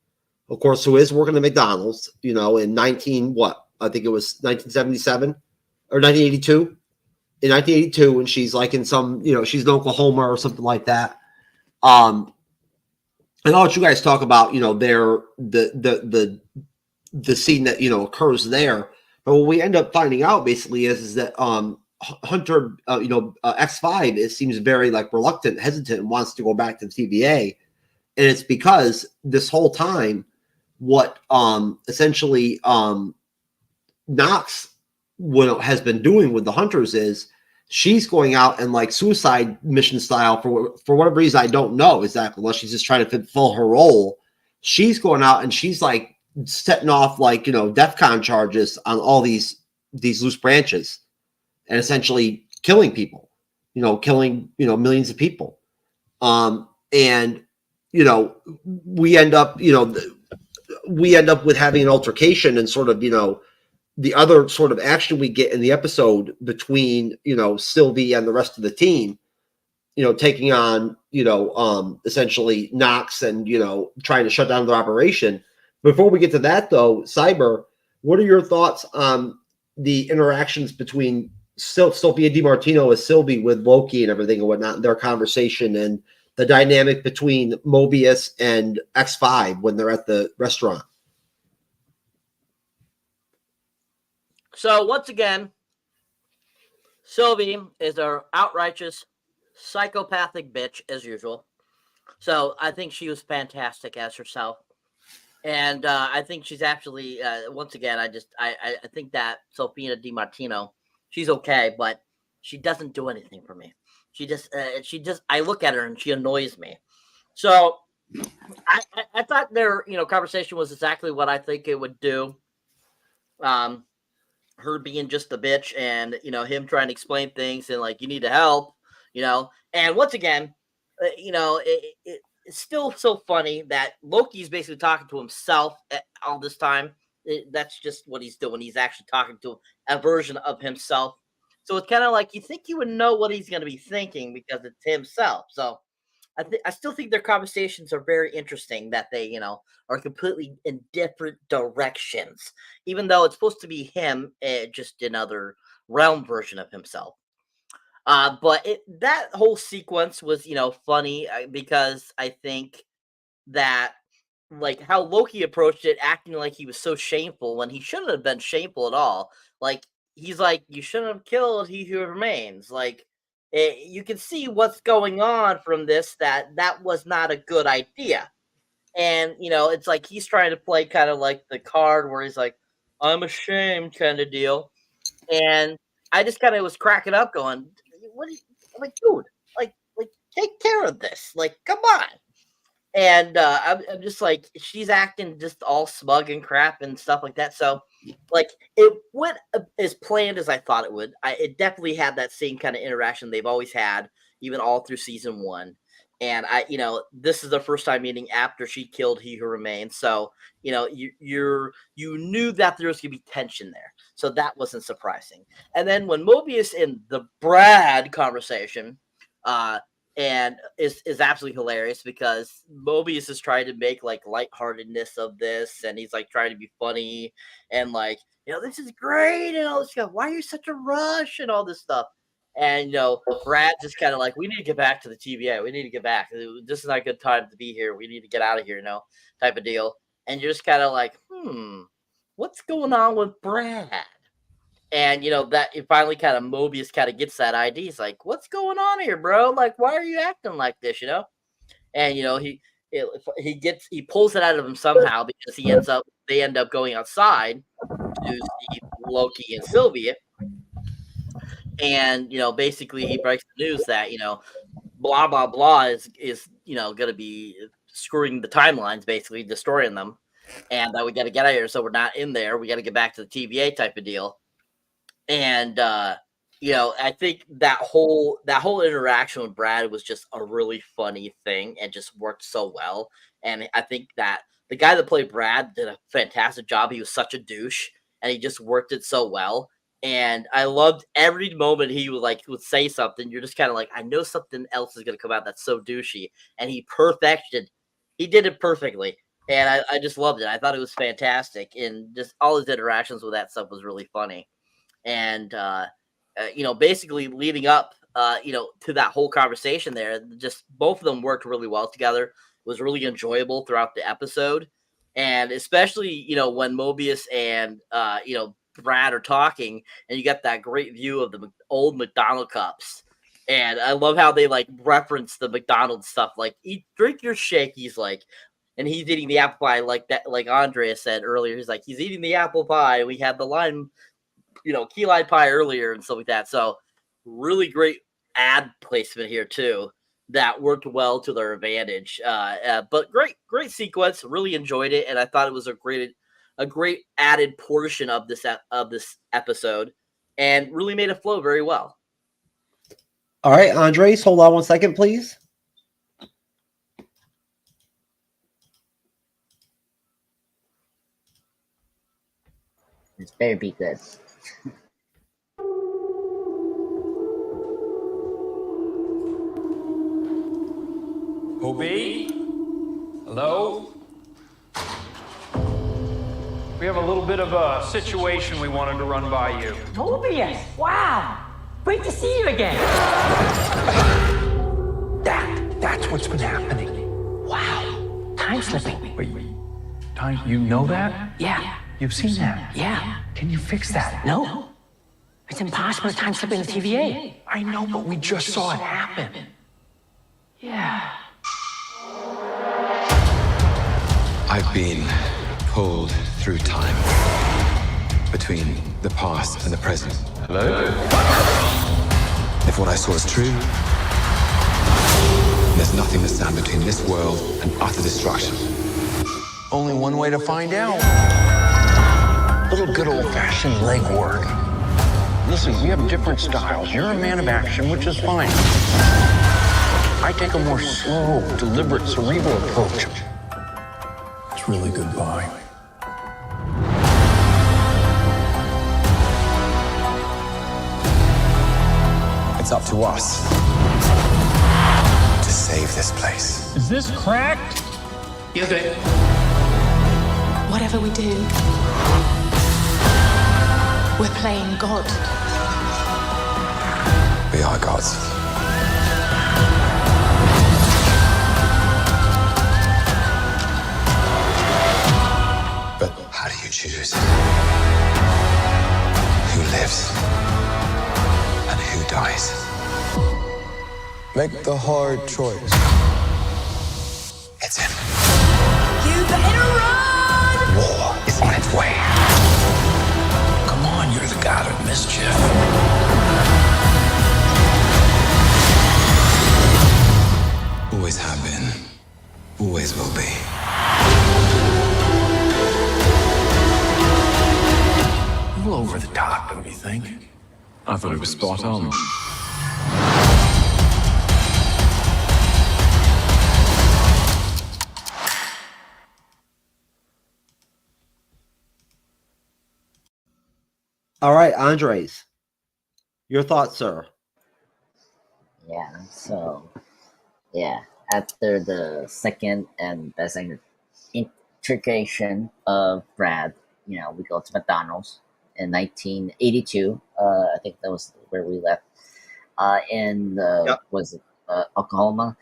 of course, who is working at McDonald's, in I think it was 1977 or 1982. In 1982, and she's like in some, she's in Oklahoma or something like that. And I'll let you guys talk about, the scene that, occurs there. But what we end up finding out basically is that Hunter, X5 seems very like reluctant, hesitant, and wants to go back to the TVA. And it's because this whole time, what essentially Nox has been doing with the Hunters is she's going out and like suicide mission style for whatever reason, I don't know exactly, unless she's just trying to fulfill her role. She's going out and she's like setting off like, DEFCON charges on all these loose branches and essentially killing people, killing, millions of people. And, we end up with having an altercation and sort of, the other sort of action we get in the episode between, Sylvie and the rest of the team, taking on, essentially Nox and, trying to shut down their operation. Before we get to that, though, Cyber, what are your thoughts on the interactions between Sophia DiMartino as Sylvie with Loki and everything and whatnot, their conversation and the dynamic between Mobius and X5 when they're at the restaurant? So once again, Sylvie is an outrageous, psychopathic bitch as usual. So I think she was fantastic as herself, and I think she's actually once again I think that Sophia DiMartino, she's okay, but she doesn't do anything for me. She just I look at her and she annoys me. So I thought their conversation was exactly what I think it would do. Her being just a bitch and him trying to explain things and like you need to help, and once again, it's still so funny that Loki's basically talking to himself all this time. That's just what he's doing. He's actually talking to a version of himself. So it's kind of like you think you would know what he's going to be thinking because it's himself. So I still think their conversations are very interesting, that they, are completely in different directions, even though it's supposed to be him, just another realm version of himself. But that whole sequence was, funny because I think that like how Loki approached it, acting like he was so shameful when he shouldn't have been shameful at all. Like, he's like, you shouldn't have killed He Who Remains. Like, you can see what's going on from this, that was not a good idea. And, it's like he's trying to play kind of like the card where he's like, I'm ashamed kind of deal. And I just kind of was cracking up going, what are you, like, dude, like take care of this. Like, come on. And I'm just like, she's acting just all smug and crap and stuff like that. So, like, it went as planned as I thought it would. It definitely had that same kind of interaction they've always had, even all through season 1. And this is the first time meeting after she killed He Who Remains. So, you knew that there was gonna be tension there. So that wasn't surprising. And then when Mobius in the Brad conversation, and is absolutely hilarious because Mobius is trying to make like lightheartedness of this, and he's like trying to be funny and like, this is great and all this stuff. Why are you such a rush and all this stuff? And Brad just kind of like, we need to get back to the TVA. We need to get back. This is not a good time to be here. We need to get out of here, type of deal. And you're just kind of like, what's going on with Brad? And that it finally kind of Mobius kind of gets that idea. He's like, "What's going on here, bro? Like, why are you acting like this?" And he pulls it out of him somehow because they end up going outside to see Loki and Sylvia. And basically he breaks the news that blah blah blah is going to be screwing the timelines, basically destroying them, and that we got to get out of here. So we're not in there. We got to get back to the TVA type of deal. And I think that whole interaction with Brad was just a really funny thing and just worked so well. And I think that the guy that played Brad did a fantastic job. He was such a douche, and he just worked it so well. And I loved every moment he would say something. You're just kind of like, I know something else is gonna come out that's so douchey, and he did it perfectly. And I just loved it. I thought it was fantastic, and just all his interactions with that stuff was really funny. And basically leading up, to that whole conversation there, just both of them worked really well together. It was really enjoyable throughout the episode, and especially when Mobius and Brad are talking, and you get that great view of the old McDonald cups. And I love how they reference the McDonald's stuff, like drink your shake. He's like, and he's eating the apple pie like that, like Andrea said earlier. He's like, he's eating the apple pie. We had the lime, key lime pie earlier and stuff like that. So really great ad placement here too that worked well to their advantage. But great sequence. Really enjoyed it, and I thought it was a great added portion of this episode, and really made it flow very well. All right, Andres, hold on one second, please. This better be good. Hobie? Hello? We have a little bit of a situation we wanted to run by you. Mobius! Wow! Great to see you again! That's what's been happening. Wow! Time slipping. Wait, you know that? Yeah. You've seen that? Yeah. Can you fix that? No. It's impossible to time slip in the TVA. I know, but we just saw it happen. Yeah. I've been pulled through time, between the past and the present. Hello? If what I saw is true, there's nothing to stand between this world and utter destruction. Only one way to find out. Little good old-fashioned legwork. Listen, we have different styles. You're a man of action, which is fine. I take a more slow, deliberate, cerebral approach. It's really goodbye. It's up to us to save this place. Is this cracked? You're good. Whatever we do, we're playing God. We are gods. But how do you choose who lives and who dies? Make the hard choice. It's him. You better run! War is on its way. Come on, you're the god of mischief. Always have been. Always will be. A little over the top, don't you think? I thought it was spot on. All right, Andres, your thoughts, sir? Yeah, so, yeah, after the second and best interrogation of Brad, we go to McDonald's in 1982. I think that was where we left. Oklahoma,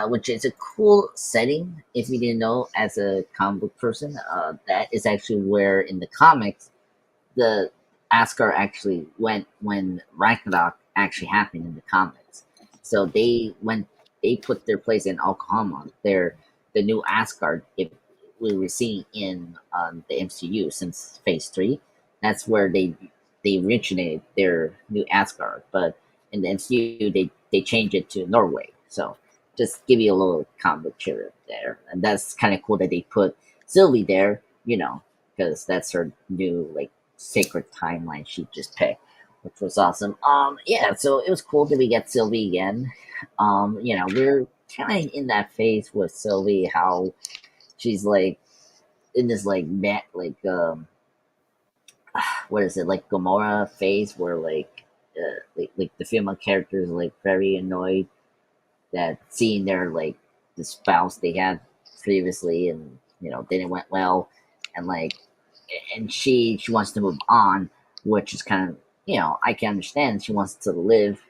which is a cool setting. If you didn't know, as a comic book person, that is actually where in the comics the ACER actually went when Ragnarok actually happened in the comics. So they put their place in Oklahoma. They're the new Asgard we were seeing in the MCU since Phase 3. That's where they originated their new Asgard. But in the MCU, they changed it to Norway. So just give you a little comic trivia there. And that's kind of cool that they put Sylvie there, because that's her new sacred timeline she just picked, which was awesome. Yeah, so it was cool that we get Sylvie again. We're kind of in that phase with Sylvie, how she's like in this like what is it, like Gamora phase, where like the female characters are like very annoyed that seeing their like the spouse they had previously, and didn't went well, and she wants to move on, which is kind of I can understand. She wants to live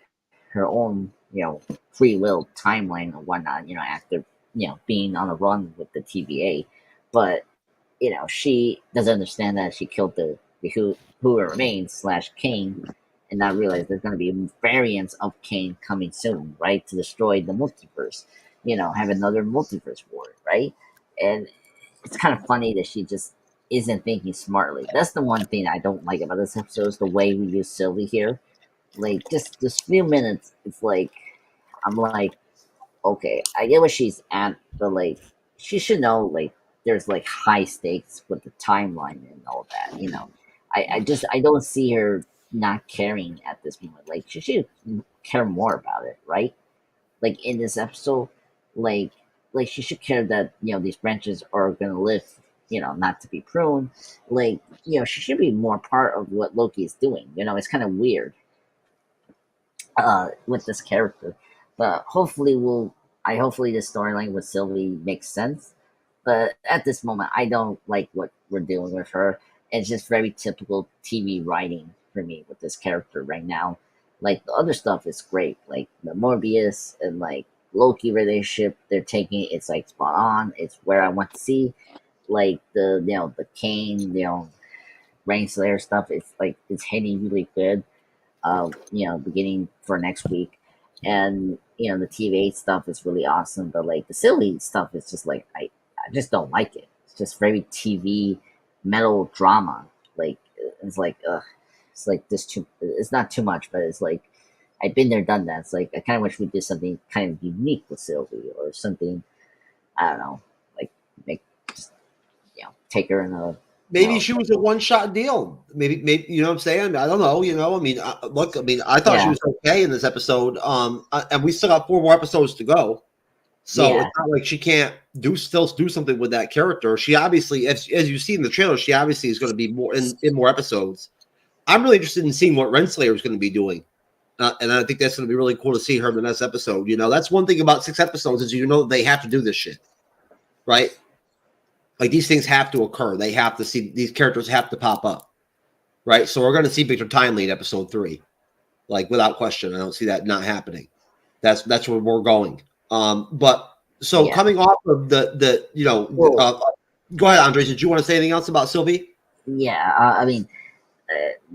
her own free will timeline and whatnot, after being on a run with the TVA, but she doesn't understand that she killed the who remains / Kane, and not realize there's going to be variants of Kane coming soon, right, to destroy the multiverse, have another multiverse war, right? And it's kind of funny that she just isn't thinking smartly. That's the one thing I don't like about this episode, is the way we use Sylvie here. Like, just few minutes, it's like, I'm like, okay, I get where she's at, but like, she should know, like, there's like high stakes with the timeline and all that, I don't see her not caring at this moment. Like, she should care more about it, right? Like, in this episode, like she should care that these branches are gonna live, not to be pruned. Like, she should be more part of what Loki is doing. It's kind of weird with this character, but hopefully the storyline with Sylvie makes sense. But at this moment, I don't like what we're doing with her. It's just very typical TV writing for me with this character right now. Like, the other stuff is great, like the Mobius and like Loki relationship they're taking. It's like spot on. It's where I want to see. Like the Kane, Rainslayer stuff. It's like it's hitting really good. Beginning for next week, and the TVA stuff is really awesome. But like the Sylvie stuff is just like I just don't like it. It's just very TV metal drama. Like, it's like it's like this too. It's not too much, but it's like I've been there, done that. It's like I kind of wish we did something kind of unique with Sylvie, or something. I don't know, like make just take her in a. Maybe she was a one-shot deal. Maybe you know what I'm saying? I don't know. I mean, look. I mean, I thought she was okay in this episode. And we still got 4 more episodes to go. So it's not like she can't still do something with that character. She obviously, as you see in the trailer, she obviously is going to be more in more episodes. I'm really interested in seeing what Renslayer is going to be doing, and I think that's going to be really cool to see her in the next episode. That's one thing about 6 episodes is they have to do this shit, right? Like, these things have to occur. They have to see these characters have to pop up, right? So we're going to see Victor Timely in episode 3, like, without question. I don't see that not happening. That's where we're going. But so coming off of the go ahead, Andres. Did you want to say anything else about Sylvie? Yeah, I mean,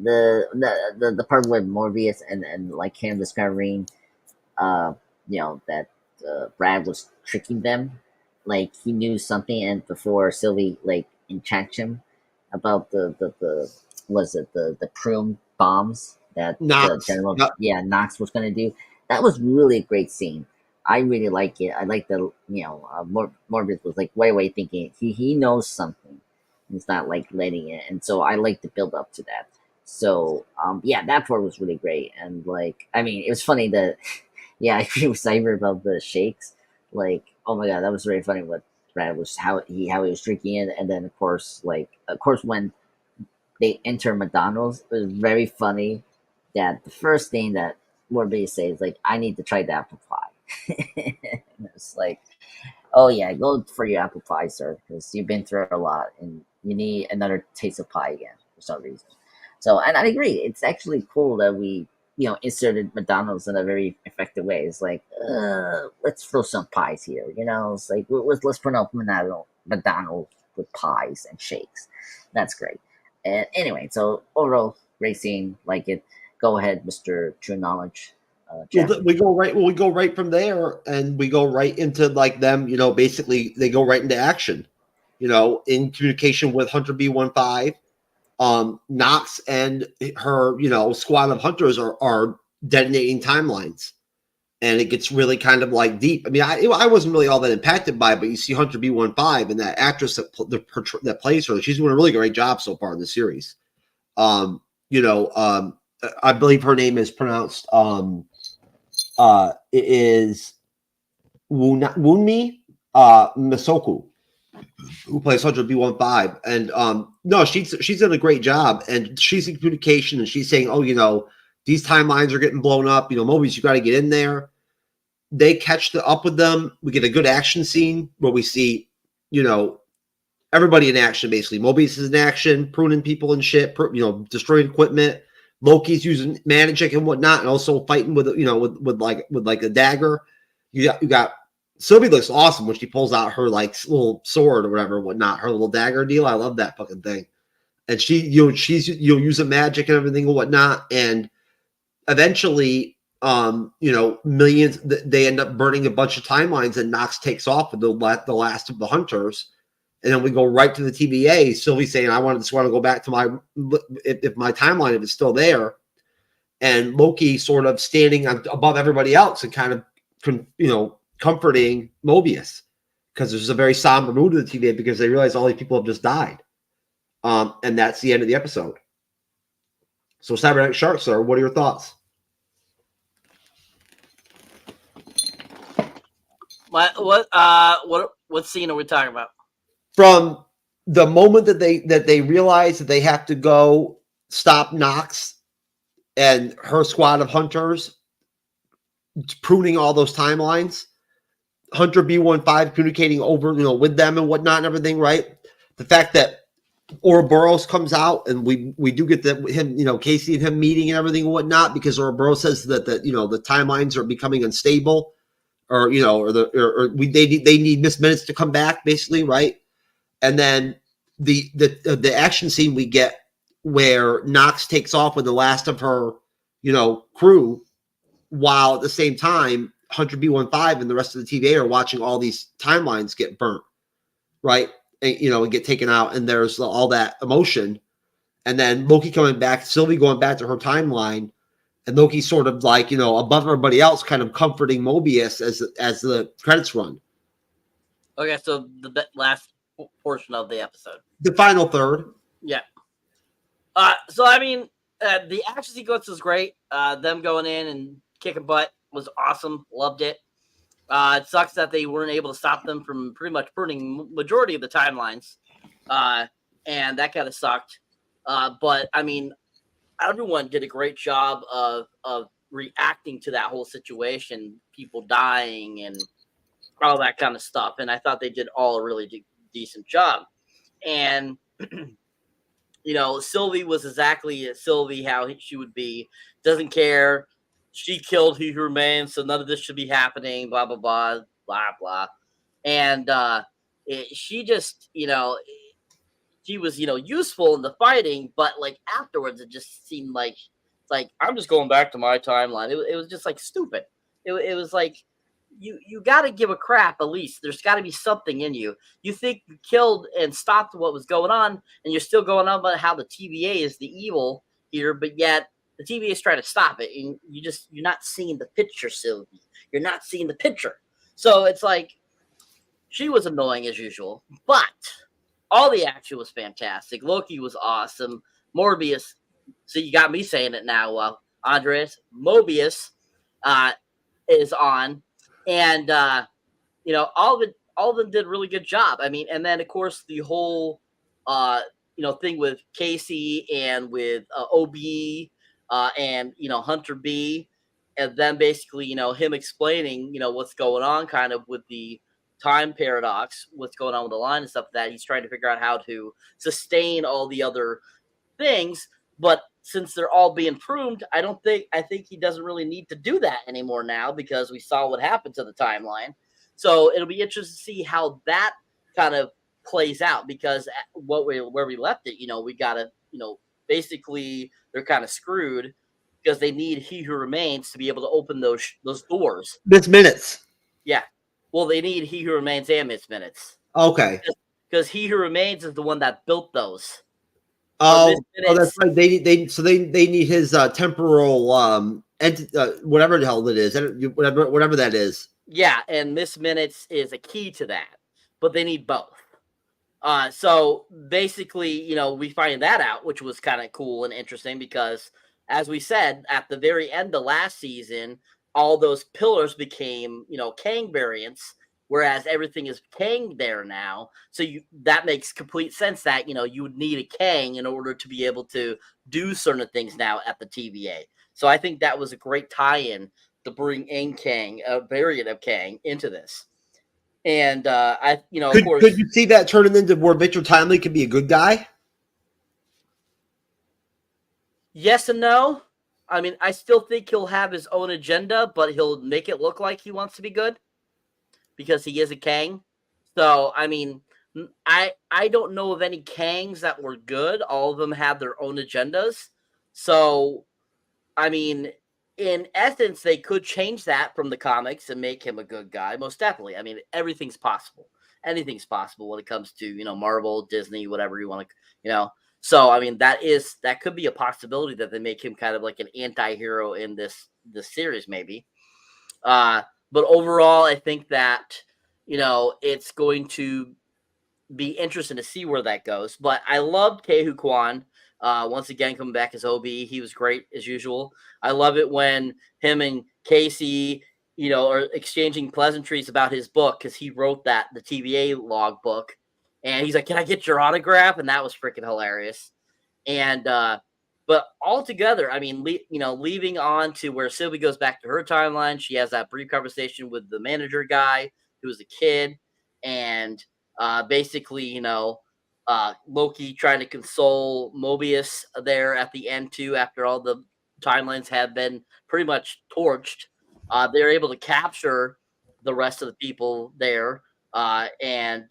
the part with Morbius and like him discovering, that Brad was tricking them, like he knew something, and before Sylvie like entrapped him about the prune bombs that Knox. Knox was gonna do. That was really a great scene. I really like it. I like the Morbius was like way thinking he knows something. He's not like letting it, and so I like the build up to that. So that part was really great, and like I mean, it was funny that I agree with Cyber about the shakes. Like, oh my god, that was very funny. What Brad was how he was drinking it, and then of course when they enter McDonald's, it was very funny that the first thing that Morbius says like, "I need to try the apple pie." And it's like, oh yeah, go for your apple pie, sir, because you've been through a lot and you need another taste of pie again for some reason. So, and I agree, it's actually cool that we inserted McDonald's in a very effective way. It's like, let's throw some pies here, it's like let's put up McDonald's with pies and shakes. That's great. And anyway, so overall great scene, like it. Go ahead, Mr. TrueKnowledge. We go right from there, and we go right into like them. Basically they go right into action. In communication with Hunter B15. Knox and her squad of hunters are detonating timelines, and it gets really kind of like deep. I mean, I wasn't really all that impacted by it, but you see Hunter B15 and that actress that plays her, she's doing a really great job so far in the series. I believe her name is pronounced it is Wunmi Masoku, who plays 100B15. And no, she's done a great job, and she's in communication, and she's saying, oh, these timelines are getting blown up. Mobius, you got to get in there. They catch up with them. We get a good action scene where we see, everybody in action, basically. Mobius is in action, pruning people and shit, destroying equipment. Loki's using magic and whatnot, and also fighting with like a dagger. You got Sylvie looks awesome when she pulls out her like little sword or whatever, whatnot, her little dagger deal. I love that fucking thing. And she's using magic and everything and whatnot. And eventually, millions, they end up burning a bunch of timelines, and Nox takes off with the last of the hunters. And then we go right to the TVA. Sylvie saying, I just want to go back to if my timeline, if it's still there. And Loki sort of standing above everybody else and kind of, comforting Mobius, because there's a very somber mood to the TVA because they realize all these people have just died. And that's the end of the episode. So Cyberneticshark, sir, what are your thoughts? What scene are we talking about? From the moment that they realize that they have to go stop Nox and her squad of hunters, pruning all those timelines, Hunter B15 communicating over, with them and whatnot and everything, right? The fact that Ouroboros comes out, and we do get him, Casey and him meeting and everything and whatnot, because Ouroboros says that the timelines are becoming unstable, or they need Miss Minutes to come back, basically, right? And then the action scene we get where Nox takes off with the last of her, crew, while at the same time Hunter B15 and the rest of the TVA are watching all these timelines get burnt, right? And, and get taken out, and there's all that emotion. And then Loki coming back, Sylvie going back to her timeline, and Loki sort of like, above everybody else, kind of comforting Mobius as the credits run. Okay, so the last portion of the episode, the final third. Yeah. So I mean, the action sequence was great. Them going in and kicking butt was awesome. Loved it. It sucks that they weren't able to stop them from pretty much pruning majority of the timelines, and that kind of sucked. But I mean, everyone did a great job of reacting to that whole situation, people dying and all that kind of stuff. And I thought they did all a really decent job. And Sylvie was exactly Sylvie, how she would be. Doesn't care. She killed He Who Remains, so none of this should be happening. Blah blah blah blah blah. And she just, she was, useful in the fighting, but like afterwards, it just seemed like it's like I'm just going back to my timeline. It was just like stupid. It was like you got to give a crap at least. There's got to be something in you. You think you killed and stopped what was going on, and you're still going on about how the TVA is the evil here, but yet the TVA is trying to stop it, and you're not seeing the picture, Sylvie. You're not seeing the picture. So it's like she was annoying as usual, but all the action was fantastic. Loki was awesome. Mobius, so you got me saying it now, Andres. Mobius is on, and all of them did a really good job. I mean, and then of course the whole thing with Casey and with OB and Hunter B, and then basically him explaining what's going on kind of with the time paradox, what's going on with the line and stuff, that he's trying to figure out how to sustain all the other things. But since they're all being pruned, I think he doesn't really need to do that anymore now, because we saw what happened to the timeline. So it'll be interesting to see how that kind of plays out, because where we left it, we gotta, basically they're kind of screwed because they need He Who Remains to be able to open those doors. Miss Minutes. Yeah. Well, they need He Who Remains and Miss Minutes. Okay. Because He Who Remains is the one that built those. Oh, that's right. They need his temporal whatever the hell it is, whatever that is. Yeah, and Miss Minutes is a key to that, but they need both. So basically, we find that out, which was kind of cool and interesting because, as we said, at the very end of last season, all those pillars became, Kang variants, whereas everything is Kang there now. So that makes complete sense that, you would need a Kang in order to be able to do certain things now at the TVA. So I think that was a great tie-in to bring in Kang, a variant of Kang, into this. And of course, could you see that turning into where Victor Timely could be a good guy? yes and no. I mean, I still think he'll have his own agenda, but he'll make it look like he wants to be good because he is a Kang. So, I mean, I don't know of any Kangs that were good. All of them have their own agendas. So, I mean, in essence, they could change that from the comics and make him a good guy. Most definitely. I mean, everything's possible. Anything's possible when it comes to, Marvel, Disney, whatever you want to, So, I mean, that could be a possibility that they make him kind of like an anti-hero in this series, maybe. But overall, I think that, it's going to be interesting to see where that goes. But I loved Kehu Kwan. Once again, coming back as OB, he was great as usual. I love it when him and Casey, are exchanging pleasantries about his book because he wrote the TVA log book, and he's like, "Can I get your autograph?" And that was freaking hilarious. And but altogether, I mean, leaving on to where Sylvie goes back to her timeline, she has that brief conversation with the manager guy who was a kid, and basically, Loki trying to console Mobius there at the end too, after all the timelines have been pretty much torched. They're able to capture the rest of the people there and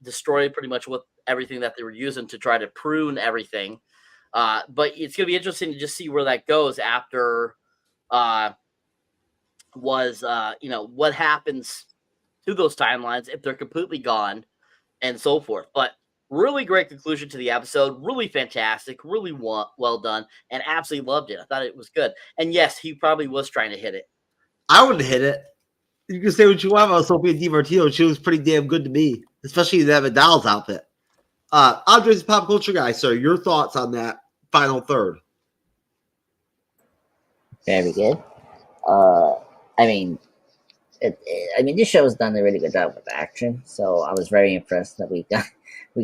destroy pretty much everything that they were using to try to prune everything. But it's going to be interesting to just see where that goes after what happens to those timelines if they're completely gone and so forth. But really great conclusion to the episode. Really fantastic. Really well done. And absolutely loved it. I thought it was good. And yes, he probably was trying to hit it. I would have hit it. You can say what you want about Sophia DiMartino. She was pretty damn good to me, especially in that McDonald's outfit. Andre's pop culture guy, sir. Your thoughts on that final third? Very good. This show has done a really good job with action, so I was very impressed that we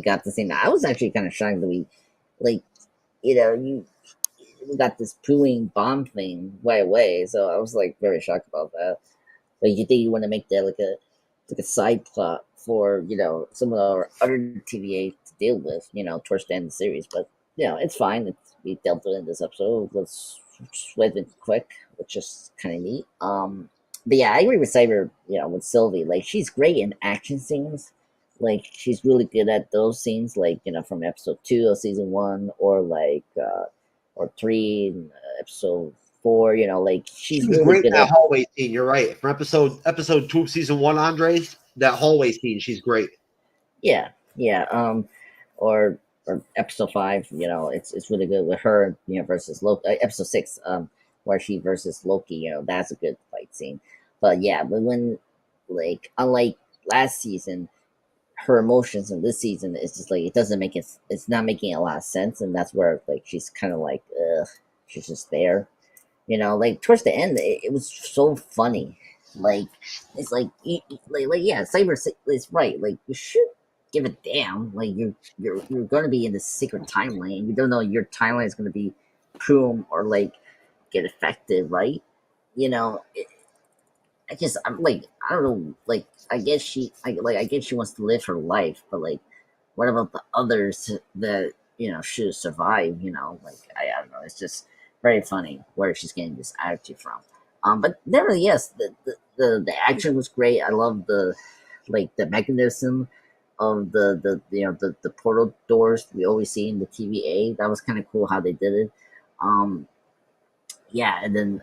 got to see that. I was actually kind of shocked that we got this pooling bomb thing right away, so I was like very shocked about that. Like, you think you want to make that like a side plot for some of our other TVA to deal with, towards the end of the series, but it's fine. We dealt with it in this episode. Let's sweat it quick, which is kind of neat. But yeah, I agree with Cyber, with Sylvie. Like, she's great in action scenes. Like, she's really good at those scenes, like, from episode 2 of season 1, or like, or 3, episode 4, like, she's really great good in that at hallway scene. You're right. From episode 2 of season 1, Andres, that hallway scene, she's great. Yeah. Or episode 5, it's really good with her, versus Loki. Episode 6, where she versus Loki, that's a good fight scene. But when, like, unlike last season, her emotions in this season is just like, it's not making a lot of sense, and that's where, like, she's kind of like, she's just there, like, towards the end, it was so funny. Like, it's like Cyber is right. Like, you should give a damn. Like, you're going to be in the secret timeline. You don't know your timeline is going to be pruned or like get affected, right? I'm like, I don't know. Like, I guess she wants to live her life, but like, what about the others that should survive? Like, I don't know. It's just very funny where she's getting this attitude from. But nevertheless, the action was great. I love the mechanism of the portal doors we always see in the TVA. That was kind of cool how they did it. And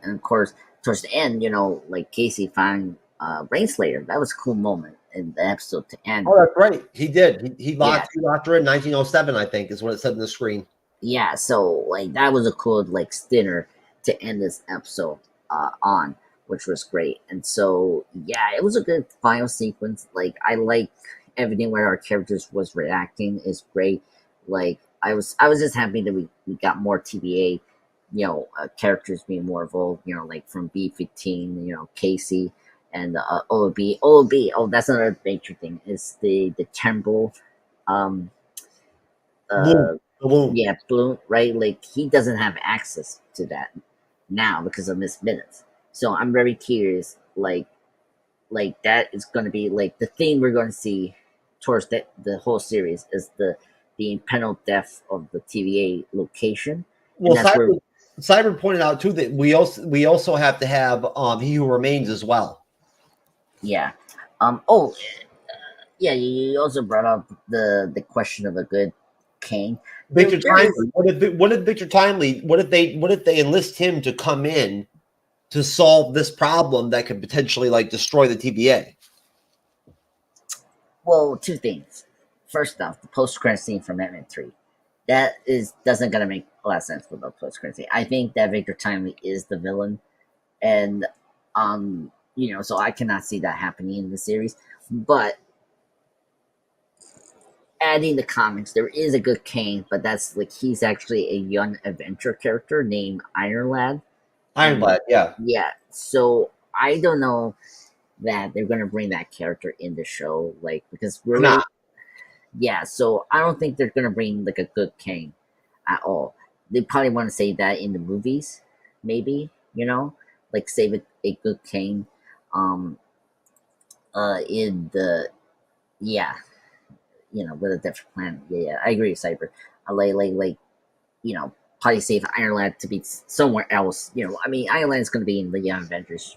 of course, towards the end, like, Casey found Rainslayer. That was a cool moment in the episode to end. Oh, that's right. He did. He locked her in 1907, I think, is what it said in the screen. Yeah, so, like, that was a cool, like, stinner to end this episode on, which was great. And so, yeah, it was a good final sequence. Like, I like, everything where our characters was reacting is great. Like I was just happy that we got more TVA, characters being more involved. Like from B15, Casey and OB. Oh, that's another major thing. Is the temple, Bloom. yeah, Bloom, right? Like he doesn't have access to that now because of Miss Minutes. So I'm very curious, like that is going to be like the thing we're going to see towards the whole series is the impending death of the TVA location. Well, Cyber pointed out too that we also have to have He Who Remains as well. Yeah. Yeah. You also brought up the question of a good king. Victor Timely. What if Victor Timely? What if they enlist him to come in to solve this problem that could potentially like destroy the TVA? Well, two things. First off, the post-credit scene from Ant-Man 3. That doesn't gonna make a lot of sense with the post-credit scene. I think that Victor Timely is the villain, and so I cannot see that happening in the series. But adding the comics, there is a good Kane, but that's like he's actually a young adventure character named Iron Lad. Iron Lad, yeah. Yeah. So I don't know that they're gonna bring that character in the show, like because we're not. Yeah, so I don't think they're gonna bring like a good Kane at all. They probably want to save that in the movies, maybe, like save a good Kane, in the, with a different plan. Yeah, I agree with Cyber. Probably save Iron Lad to be somewhere else. Iron Lad's gonna be in the Young Avengers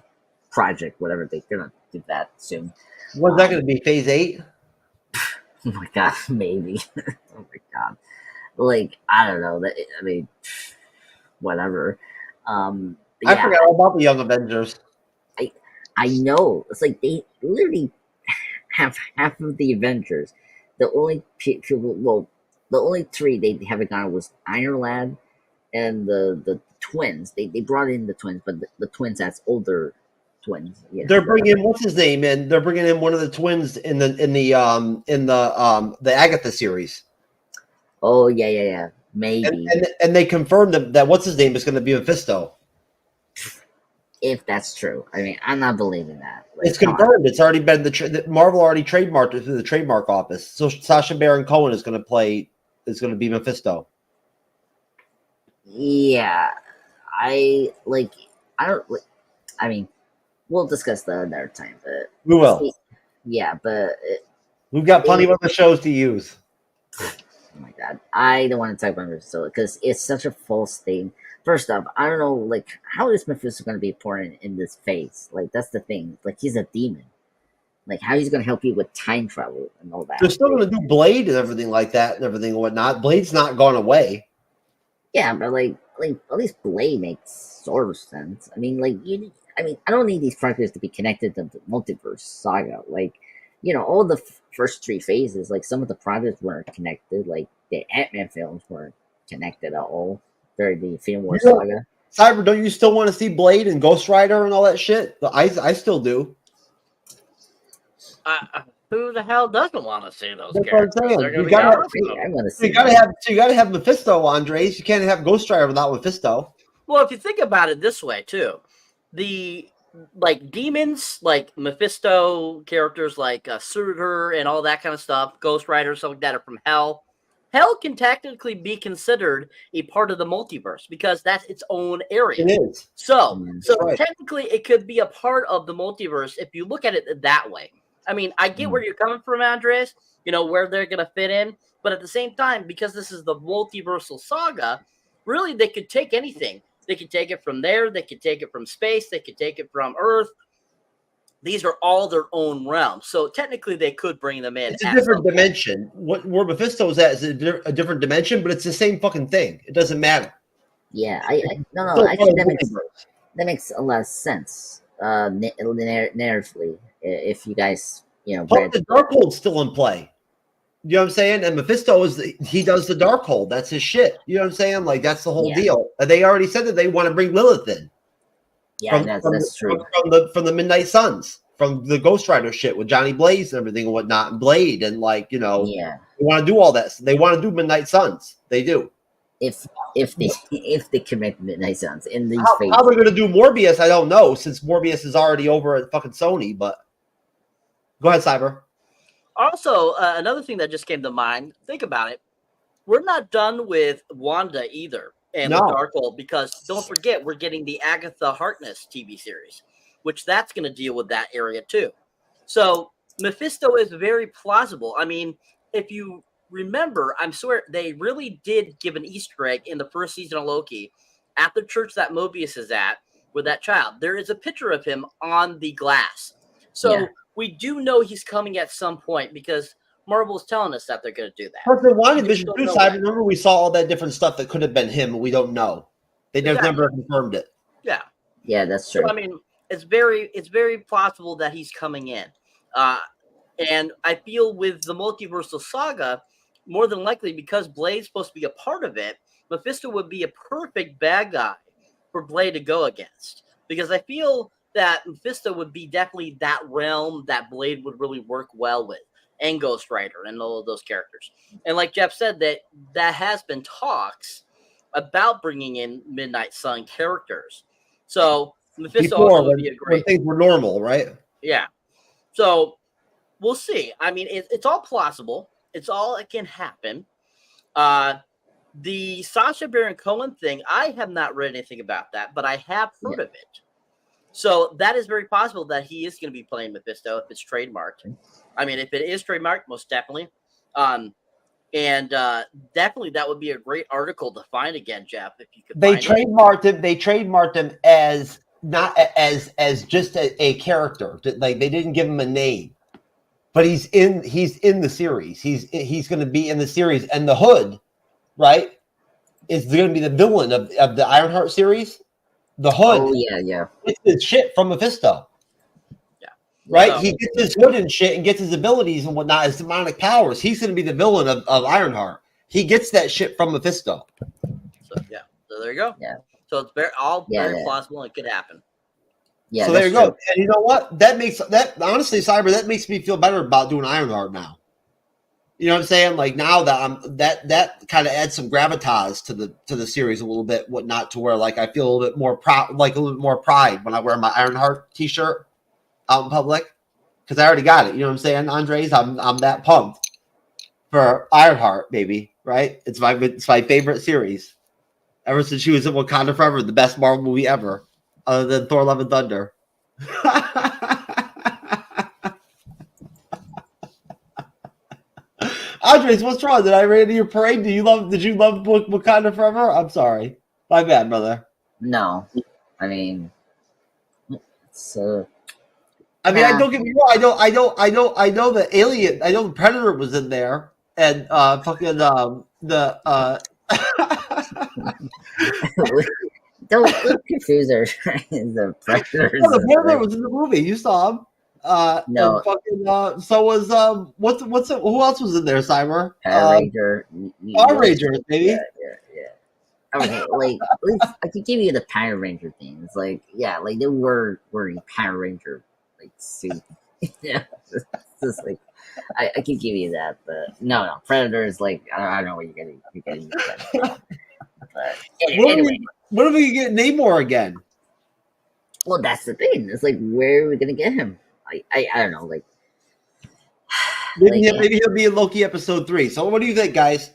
project, whatever they're gonna do that soon. When's that gonna be? Phase 8? Oh my god, maybe. Oh my god. Like, I don't know. Whatever. I forgot all about the Young Avengers. I know. It's like they literally have half of the Avengers. The only people, the only three they haven't gone was Iron Lad and the twins. They brought in the twins, but the twins as older twins. Yeah. They're bringing what's his name in. They're bringing in one of the twins in the Agatha series. Oh yeah, maybe. And they confirmed that what's his name is going to be Mephisto. If that's true, I'm not believing that. Like, it's confirmed. It's already been Marvel already trademarked it through the trademark office. So Sacha Baron Cohen is going to be Mephisto. Yeah, we'll discuss that another time, but we will. Yeah, but we've got plenty of other shows to use. Oh my god, I don't want to talk about Mephisto because it's such a false thing. First off, I don't know, like, how is Mephisto going to be important in this phase? Like, that's the thing. Like, he's a demon. Like, how he's going to help you with time travel and all that. They're still going to do Blade and everything like that and everything and whatnot. Blade's not gone away. Yeah, but like at least Blade makes sort of sense. I don't need these characters to be connected to the multiverse saga. Like, all the first three phases, like some of the projects weren't connected. Like the Ant-Man films weren't connected at all. During the Infinity War saga. Cyber, don't you still want to see Blade and Ghost Rider and all that shit? I still do. Who the hell doesn't want to see those That's characters? what I'm saying. They're You gotta have Mephisto, Andres. You can't have Ghost Rider without Mephisto. Well, if you think about it this way too, the demons like Mephisto characters like Surtur and all that kind of stuff, Ghost Rider, stuff like that are from Hell. Hell can technically be considered a part of the multiverse because that's its own area. It is. So right. Technically it could be a part of the multiverse if you look at it that way. I get where you're coming from, Andres, where they're going to fit in. But at the same time, because this is the multiversal saga, really they could take anything. They could take it from there. They could take it from space. They could take it from Earth. These are all their own realms. So technically they could bring them in. It's a different dimension. Where Mephisto is at is a different dimension, but it's the same fucking thing. It doesn't matter. Yeah, actually that makes a lot of sense narratively. If you guys, Plus the Darkhold's still in play. You know what I'm saying? And Mephisto he does the Darkhold. That's his shit. You know what I'm saying? Like that's the whole deal. And they already said that they want to bring Lilith in. Yeah, that's true. From the Midnight Suns, from the Ghost Rider shit with Johnny Blaze and everything and whatnot, and Blade, and like, you know, Yeah. they want to do all that. They want to do Midnight Suns. They do. If they commit Midnight Suns in these How phases. they're going to do Morbius, I don't know, since Morbius is already over at fucking Sony. But go ahead, Cyber. Also, another thing that just came to mind, think about it. We're not done with Wanda either and the Darkhold, because don't forget, we're getting the Agatha Harkness TV series, which that's going to deal with that area too. So Mephisto is very plausible. I mean, if you remember, I swear they really did give an Easter egg in the first season of Loki at the church that Mobius is at with that child. There is a picture of him on the glass. So we do know he's coming at some point because Marvel's telling us that they're going to do that. But the WandaVision too, Cyber, remember we saw all that different stuff that could have been him, and we don't know. They never confirmed it. Yeah. Yeah, that's true. So, I mean, it's very plausible that he's coming in. And I feel with the multiversal saga, more than likely, because Blade's supposed to be a part of it, Mephisto would be a perfect bad guy for Blade to go against. Because I feel that Mephisto would be definitely that realm that Blade would really work well with, and Ghost Rider and all of those characters. And like Jeff said, that has been talks about bringing in Midnight Sun characters. So Mephisto also would be a great... when things were normal, right? Yeah. So we'll see. I mean, it's all plausible. It's all that can happen. The Sacha Baron Cohen thing, I have not read anything about that, but I have heard of it. So that is very possible that he is going to be playing Mephisto if it's trademarked. I mean, if it is trademarked, most definitely. And definitely that would be a great article to find again, Jeff, if you could. They trademarked him. They trademarked him as not as just a character. Like they didn't give him a name, but he's in the series. He's going to be in the series, and the Hood, right, is going to be the villain of the Ironheart series. The Hood. Oh yeah. It's his shit from Mephisto. Yeah. Right? So, he gets his hood and shit and gets his abilities and whatnot, his demonic powers. He's going to be the villain of Ironheart. He gets that shit from Mephisto. So yeah. So there you go. Yeah. So it's very plausible and it could happen. Yeah. So there you go. And you know what? That honestly, Cyber, that makes me feel better about doing Ironheart now. You know what I'm saying? Like now that that kind of adds some gravitas to the series a little bit, whatnot, to where like I feel a little bit more proud, like a little bit more pride when I wear my Ironheart t-shirt out in public, because I already got it. You know what I'm saying, Andres? I'm that pumped for Ironheart, baby. Right? It's my favorite series ever since she was in Wakanda Forever, the best Marvel movie ever, other than Thor: Love and Thunder. Andres, what's wrong? Did I rain into your parade? Did you love Wakanda Forever? I'm sorry. My bad, brother. No. I mean, so. I mean, I don't get me wrong. I know the Alien. I know the Predator was in there, and fucking Don't confuse her. The Predator. No, the Predator was in the movie. You saw him. No. Fucking, so was who else was in there, Cyber? Power Ranger. Power Ranger, baby. Yeah. Okay, like at least I could give you the Power Ranger things. Like, yeah, like they were wearing Power Ranger like suit. Yeah, it's just like I could give you that, but no, Predator is like I don't know what you're getting. But anyway, what if we get Namor again? Well, that's the thing. It's like, where are we gonna get him? I don't know. Like, maybe he'll be in Loki episode 3. So, what do you think, guys?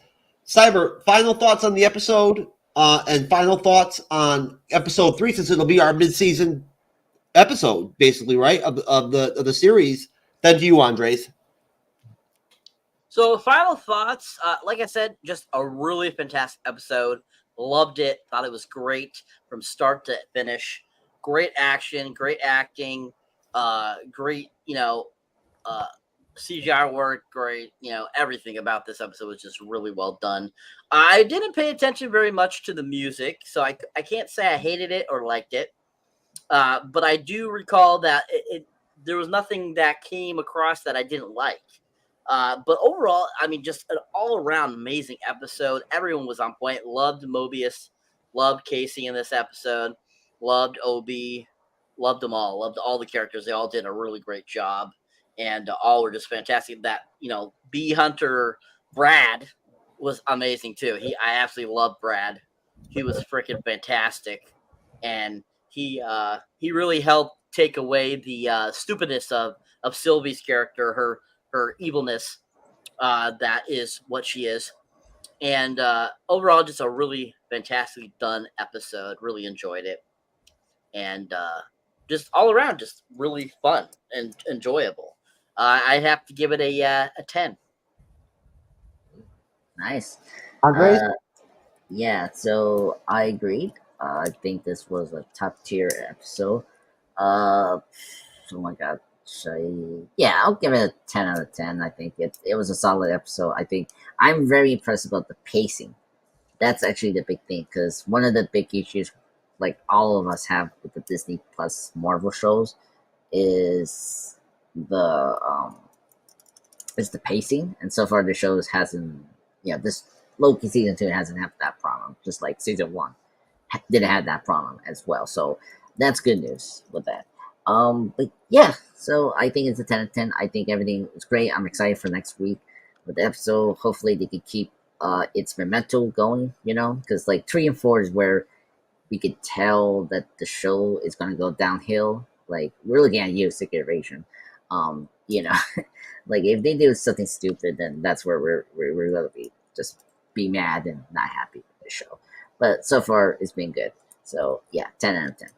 Cyber, final thoughts on the episode, and final thoughts on episode 3, since it'll be our mid-season episode, basically, right, of the series. Then to you, Andres. So, final thoughts. Like I said, just a really fantastic episode. Loved it. Thought it was great from start to finish. Great action, great acting, great, CGI work, great, everything about this episode was just really well done. I didn't pay attention very much to the music, so I can't say I hated it or liked it. But I do recall that there was nothing that came across that I didn't like. But overall, I mean, just an all-around amazing episode. Everyone was on point. Loved Mobius. Loved Casey in this episode. Loved Obi. Loved them all. Loved all the characters. They all did a really great job, and all were just fantastic. That Bee Hunter Brad was amazing too. I absolutely loved Brad. He was freaking fantastic, and he really helped take away the stupidness of Sylvie's character, her evilness. That is what she is. And overall, just a really fantastically done episode. Really enjoyed it. And just all around, just really fun and enjoyable. I'd have to give it a 10. Nice. Andre? Yeah, so I agreed. I think this was a top tier episode. Oh my god. I'll give it a 10 out of 10. I think it was a solid episode. I think I'm very impressed about the pacing. That's actually the big thing, because one of the big issues, like all of us have with the Disney Plus Marvel shows, is the pacing. And so far the shows hasn't, this Loki season 2 hasn't had that problem, just like season 1 didn't have that problem as well. So that's good news with that. But yeah, so I think it's a 10 out of 10. I think everything is great. I'm excited for next week with the episode. Hopefully they can keep its momentum going, because like 3 and 4 is where we could tell that the show is going to go downhill. Like, we're looking at you, Iteration. Like if they do something stupid, then that's where we're going to be mad and not happy with the show. But so far it's been good. So yeah, 10 out of 10.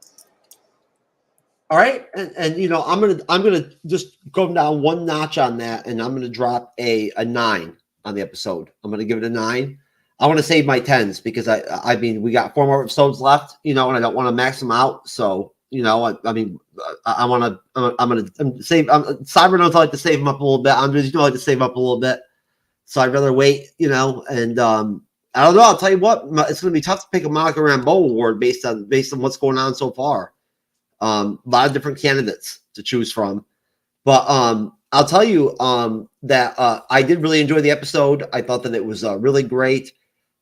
All right, and I'm gonna just go down one notch on that, and I'm gonna drop a 9 on the episode. I'm gonna give it a 9. I want to save my 10s because I mean we got 4 more episodes left, and I don't want to max them out. So I'm gonna save. Cyber knows I like to save them up a little bit. Andres, I like to save up a little bit, so I'd rather wait, and I don't know. I'll tell you what, it's gonna be tough to pick a Monica Rambeau award based on what's going on so far. A lot of different candidates to choose from, but I'll tell you that I did really enjoy the episode. I thought that it was really great,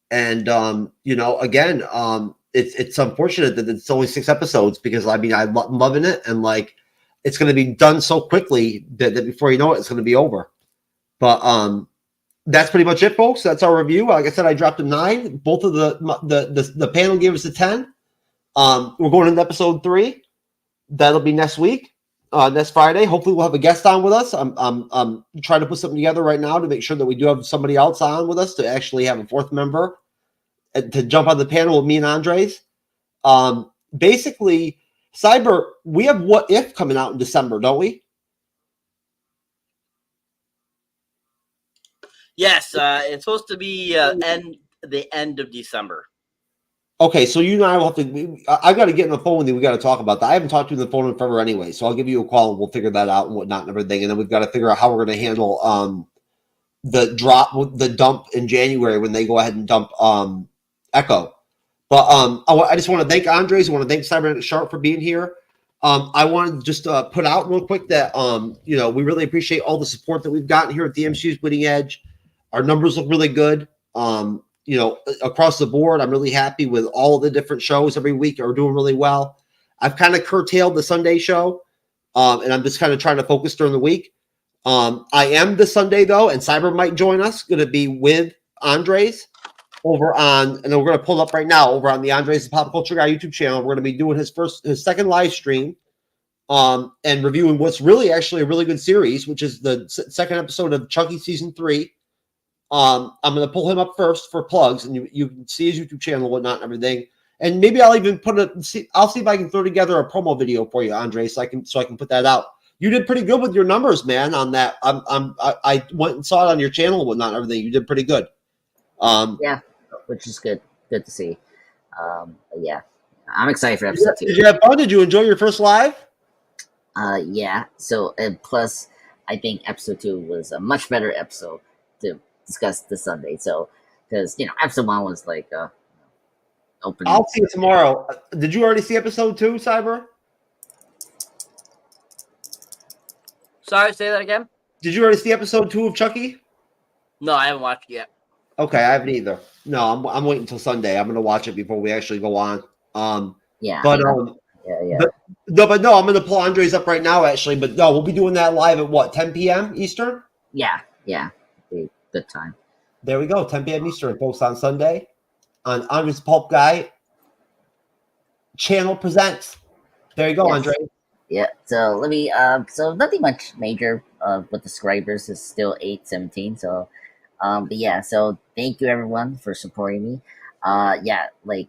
and again, it's unfortunate that it's only 6 episodes because I'm loving it, and like it's going to be done so quickly that before you know it, it's going to be over. But that's pretty much it, folks. That's our review. Like I said, I dropped a 9. Both of the panel gave us a 10. We're going into episode 3. That'll be next week, next Friday. Hopefully, we'll have a guest on with us. I'm trying to put something together right now to make sure that we do have somebody else on with us to actually have a 4th member to jump on the panel with me and Andres. Basically, Cyber, we have What If coming out in December, don't we? Yes, it's supposed to be the end of December. Okay, so you and I will have to. I got to get on the phone with you. We got to talk about that. I haven't talked to you on the phone in forever anyway, so I'll give you a call and we'll figure that out and whatnot and everything. And then we've got to figure out how we're going to handle the dump in January when they go ahead and dump Echo. But I just want to thank Andres. I want to thank Cyberneticshark for being here. I wanted to just put out real quick that we really appreciate all the support that we've gotten here at the MCU's Bleeding Edge. Our numbers look really good. Across the board, I'm really happy with all the different shows every week are doing really well. I've kind of curtailed the Sunday show, and I'm just kind of trying to focus during the week. I am this Sunday, though, and Cyber might join us, going to be with Andres over on, and we're going to pull up right now over on the Andres Pop Culture Guy YouTube channel. We're going to be doing his 2nd live stream and reviewing what's really actually a really good series, which is the 2nd episode of Chucky Season 3. I'm going to pull him up first for plugs, and you can see his YouTube channel and whatnot and everything. And maybe I'll even I'll see if I can throw together a promo video for you, Andre, so I can put that out. You did pretty good with your numbers, man, on that. I went and saw it on your channel and whatnot and everything. You did pretty good. Yeah, which is good. Good to see. Yeah, I'm excited for episode 2. Did you have fun? Did you enjoy your first live? Yeah. So, and plus, I think episode 2 was a much better episode to discuss this Sunday. So, because episode 1 was like opening. I'll see you tomorrow. Did you already see episode 2, Cyber? Sorry, say that again. Did you already see episode 2 of Chucky? No, I haven't watched it yet. Okay, I haven't either. No, I'm waiting until Sunday. I'm going to watch it before we actually go on. Yeah. But Yeah. But no, I'm going to pull Andres up right now, actually. But no, we'll be doing that live at what, 10 p.m. Eastern? Yeah. Good time. There we go, 10 p.m. Eastern, folks, on Sunday on Andres Pulp Guy Channel Presents. There you go, Andre. Yeah. So let me. So nothing much major. With the subscribers is still 817. So, but yeah. So thank you everyone for supporting me. Yeah. Like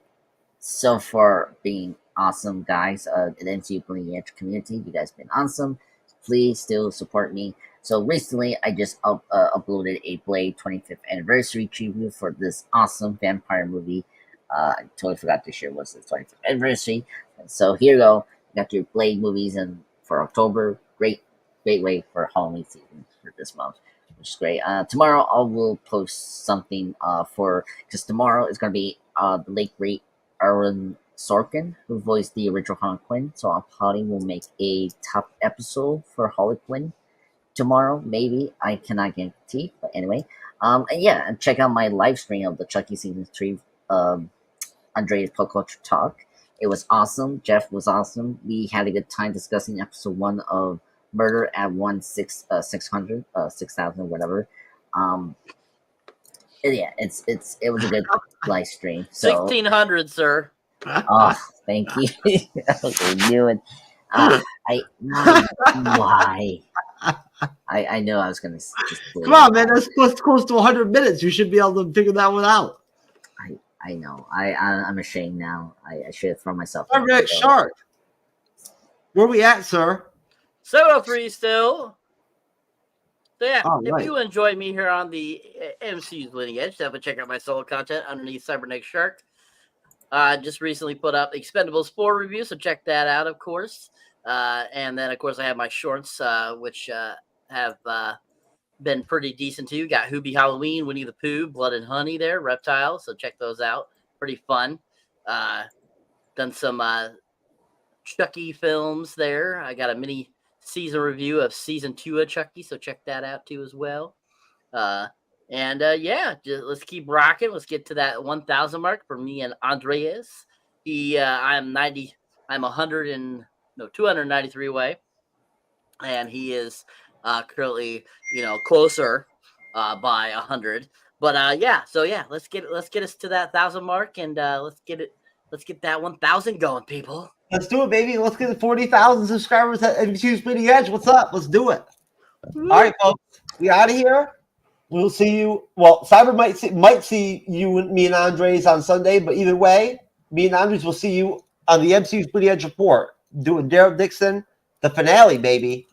so far being awesome, guys. The MCU Bleeding Edge community, you guys been awesome. Please still support me. So recently, I just uploaded a Blade 25th anniversary preview for this awesome vampire movie. I totally forgot this year was the 25th anniversary. So here you go. Got your Blade movies and for October. Great way for Halloween season for this month, which is great. Tomorrow I will post something because tomorrow is gonna be the late great Aaron Sorkin, who voiced the original Harley Quinn. So I probably will make a top episode for Harley Quinn tomorrow. Maybe, I cannot guarantee, but anyway. And yeah, and check out my live stream of the Chucky season 3 Andrea's Pop Culture Talk. It was awesome. Jeff was awesome. We had a good time discussing episode 1 of Murder at 6,000, whatever. Yeah, it was a good live stream. So 1600, sir. Oh, thank you. Okay, you and why? I know I was gonna just come on, man. That's close to 100 minutes. You should be able to figure that one out. I know. I'm ashamed now. I should have thrown myself. Shark. Where we at, sir? 703 still. So yeah, right. If you enjoy me here on the MCU's Bleeding Edge, definitely check out my solo content underneath Cyberneticshark. Just recently put up Expendables 4 review, so check that out, of course. And then, of course, I have my shorts, which have been pretty decent too. Got Hoobie Halloween, Winnie the Pooh, Blood and Honey there, Reptile, so check those out. Pretty fun. Done some Chucky films there. I got a mini season review of season 2 of Chucky, so check that out too as well. Yeah, let's keep rocking. Let's get to that 1,000 mark for me and Andreas. I'm 293 away, and he is currently, closer by 100. But yeah, so yeah, let's get us to that 1,000 mark, and let's get that 1,000 going, people. Let's do it, baby. Let's get 40,000 subscribers at MCU's Bleeding Edge. What's up? Let's do it. All right, folks, we out of here. We'll see you. Well, Cyber might see you, me, and Andres on Sunday, but either way, me and Andres will see you on the MCU's Bleeding Edge report, doing Daryl Dixon, the finale, baby.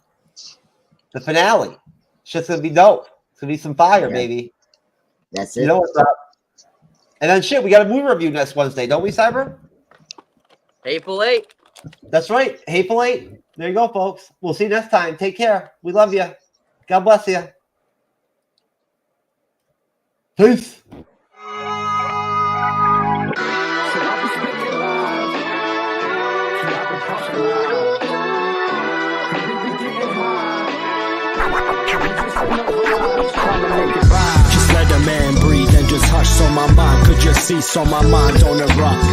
The finale. It's just gonna be dope. It's gonna be some fire, baby. That's it. You know what's up? And then we got a movie review next Wednesday, don't we, Cyber? Hateful Eight. That's right. Hateful Eight. There you go, folks. We'll see you next time. Take care. We love you. God bless you. Peace. Just let a man breathe and just hush so my mind could just see, so my mind don't erupt.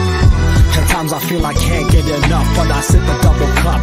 At times I feel I can't get enough, but I sip a double cup.